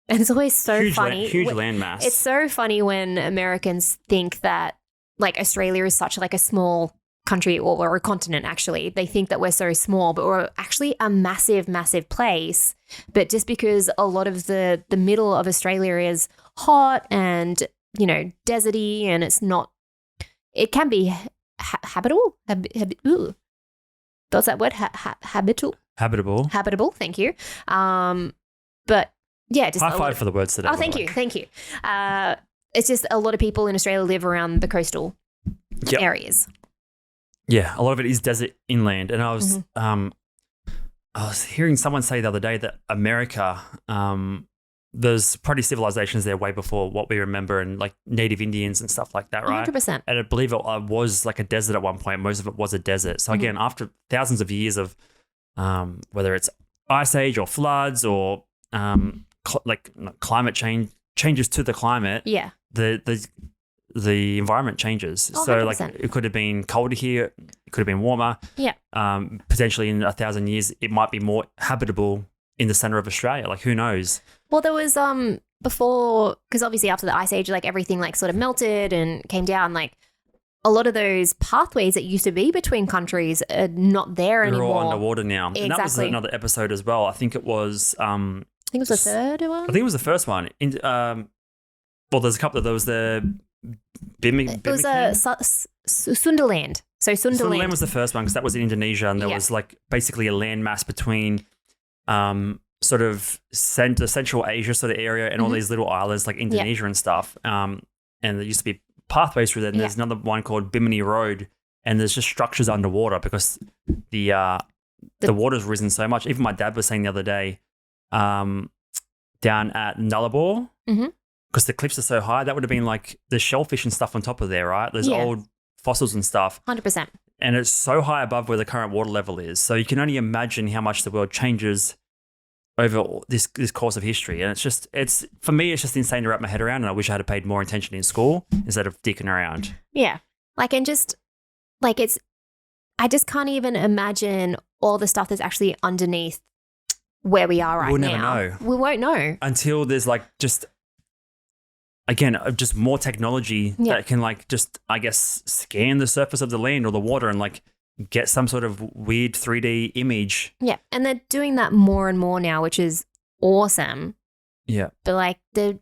And it's always so funny. Huge landmass. It's so funny when Americans think that like Australia is such like a small country or a continent, actually. They think that we're so small, but we're actually a massive, massive place. But just because a lot of the middle of Australia is hot and, deserty and it's not, it can be habitable. What's that word? Habitable. Habitable. Thank you. But yeah, just high five for the words today. Oh, thank you. It's just a lot of people in Australia live around the coastal areas. Yeah, a lot of it is desert inland, and I was hearing someone say the other day that America, there's probably civilizations there way before what we remember, and like native Indians and stuff like that, right? 100%. And I believe it was like a desert at one point. Most of it was a desert. So again, after thousands of years of whether it's ice age or floods or climate changes to the climate, the environment changes. Oh, so 100%. like it could have been colder here, it could have been warmer. Yeah. Potentially in 1,000 years, it might be more habitable in the center of Australia. Like who knows? Well, there was before, because obviously after the ice age, like everything like sort of melted and came down. Like a lot of those pathways that used to be between countries are not there They're anymore. all underwater now. Exactly. And that was another episode as well. I think it was. I think it was the third one. I think it was the first one. Well, there's a couple. There was the It was Sunderland. So Sunderland was the first one because that was in Indonesia, and there was like basically a landmass between sort of Central Asia sort of area and all these little islands like Indonesia and stuff. And there used to be pathways through there. And there's another one called Bimini Road, and there's just structures underwater because the the water's risen so much. Even my dad was saying the other day, down at Nullarbor, because the cliffs are so high, that would have been like the shellfish and stuff on top of there, right? There's old fossils and stuff. 100%. And it's so high above where the current water level is. So you can only imagine how much the world changes over this course of history. And it's for me, it's just insane to wrap my head around. And I wish I had paid more attention in school instead of dicking around. Yeah. Like, and just like I just can't even imagine all the stuff that's actually underneath where we are right now. We'll never know. We won't know. Until there's like just more technology that can like just, I guess, scan the surface of the land or the water and like get some sort of weird 3D image. Yeah. And they're doing that more and more now, which is awesome. Yeah. But like there's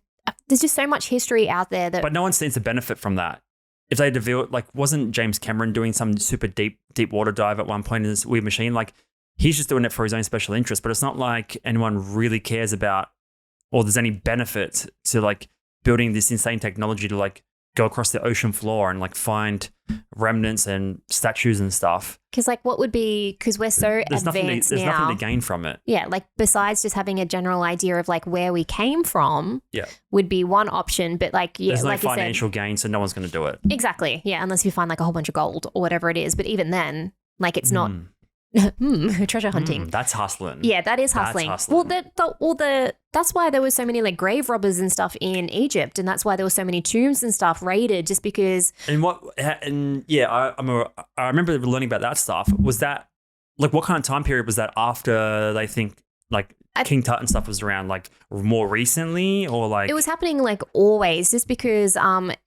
just so much history out there that. But no one seems to benefit from that. If they develop, like, wasn't James Cameron doing some super deep water dive at one point in this weird machine? Like, he's just doing it for his own special interest, but it's not like anyone really cares about or there's any benefit to like building this insane technology to like go across the ocean floor and like find remnants and statues and stuff. Because like what would be, because we're so advanced now. There's nothing to gain from it. Yeah, like besides just having a general idea of like where we came from would be one option. But like, yeah, there's no like financial gain, so no one's going to do it. Exactly. Yeah, unless you find like a whole bunch of gold or whatever it is. But even then, like it's not treasure hunting. That's hustling. Yeah, that is hustling. That's why there were so many like grave robbers and stuff in Egypt, and that's why there were so many tombs and stuff raided, just because. I remember learning about that stuff. Was that like what kind of time period was that after they think like King Tut and stuff was around, like more recently, or like it was happening like always, just because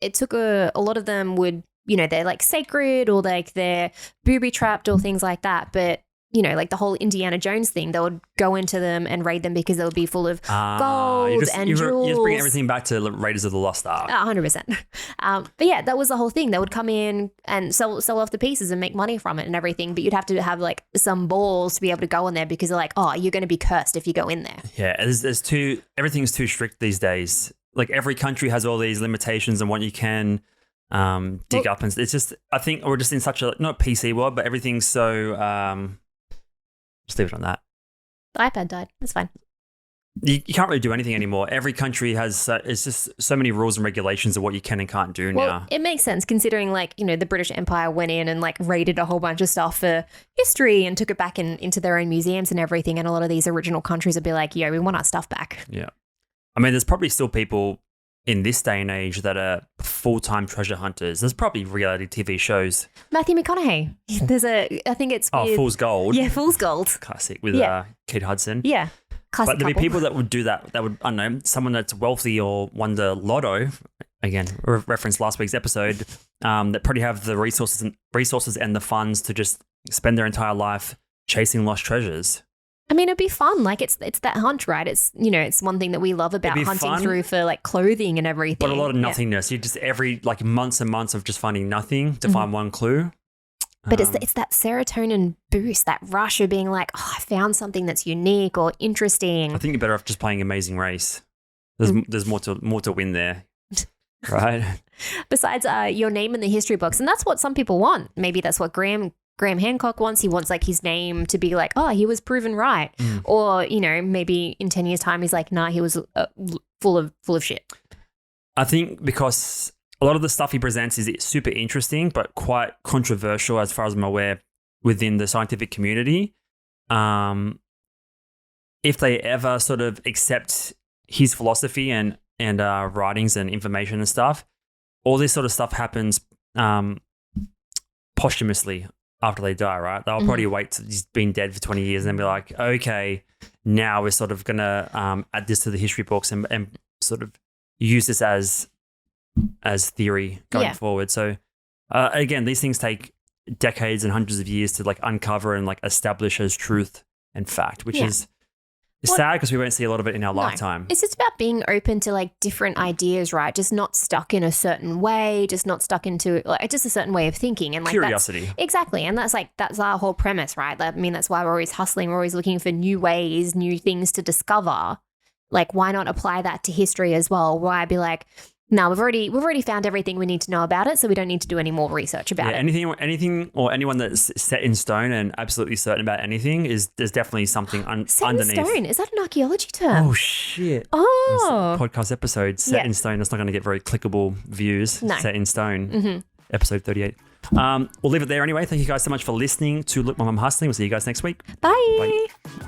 it took a lot of them would. You know, they're like sacred or like they're booby trapped or things like that. But, you know, like the whole Indiana Jones thing, they would go into them and raid them because they would be full of gold and jewels. You're just bringing everything back to Raiders of the Lost Ark. 100%. But yeah, that was the whole thing. They would come in and sell off the pieces and make money from it and everything. But you'd have to have like some balls to be able to go in there because they're like, oh, you're going to be cursed if you go in there. Yeah, everything's too strict these days. Like every country has all these limitations on what you can dig up, and it's just, I think we're just in such a not PC world, but everything's so just leave it on that. The iPad died. That's fine. You can't really do anything anymore. Every country has it's just so many rules and regulations of what you can and can't do now. It makes sense considering like, you know, the British Empire went in and like raided a whole bunch of stuff for history and took it back into their own museums and everything, and a lot of these original countries would be like, yo, we want our stuff back. Yeah. I mean, there's probably still people in this day and age that are full-time treasure hunters. There's probably reality TV shows. Matthew McConaughey. I think it's Fool's Gold. Yeah, Fool's Gold. Classic with Kate Hudson. Yeah. Classic but there'd be people that would do that. That would, I don't know, someone that's wealthy or won the lotto, again, reference last week's episode, that probably have the resources and the funds to just spend their entire life chasing lost treasures. I mean, it'd be fun. Like it's that hunt, right? It's, you know, it's one thing that we love about hunting fun, through for like clothing and everything. But a lot of nothingness. You just every like months and months of just finding nothing to find one clue. But it's that serotonin boost, that rush of being like, oh, I found something that's unique or interesting. I think you're better off just playing Amazing Race. There's more to win there, right? Besides your name in the history books, and that's what some people want. Maybe that's what Graham Hancock wants. He wants like his name to be like, oh, he was proven right. Or, you know, maybe in 10 years time, he's like, nah, he was full of shit. I think because a lot of the stuff he presents is super interesting, but quite controversial as far as I'm aware within the scientific community. If they ever sort of accept his philosophy and writings and information and stuff, all this sort of stuff happens posthumously after they die, right? They'll probably wait till he's been dead for 20 years and then be like, okay, now we're sort of going to add this to the history books and sort of use this as theory going forward. So again, these things take decades and hundreds of years to like uncover and like establish as truth and fact, which is sad because we won't see a lot of it in our lifetime. It's just about being open to like different ideas, right? Just not stuck in a certain way, just not stuck into like just a certain way of thinking. And like curiosity. Exactly. And that's our whole premise, right? I mean, that's why we're always hustling. We're always looking for new ways, new things to discover. Like, why not apply that to history as well? Why be like, No, we've already found everything we need to know about it, so we don't need to do any more research about it. Anything or anyone that's set in stone and absolutely certain about anything there's definitely something Set underneath. in stone? Is that an archaeology term? Oh shit! Oh, Podcast episode set in stone. That's not going to get very clickable views. No. Set in stone. Episode 38. We'll leave it there anyway. Thank you guys so much for listening to Look Mum, I'm Hustling. We'll see you guys next week. Bye. Bye.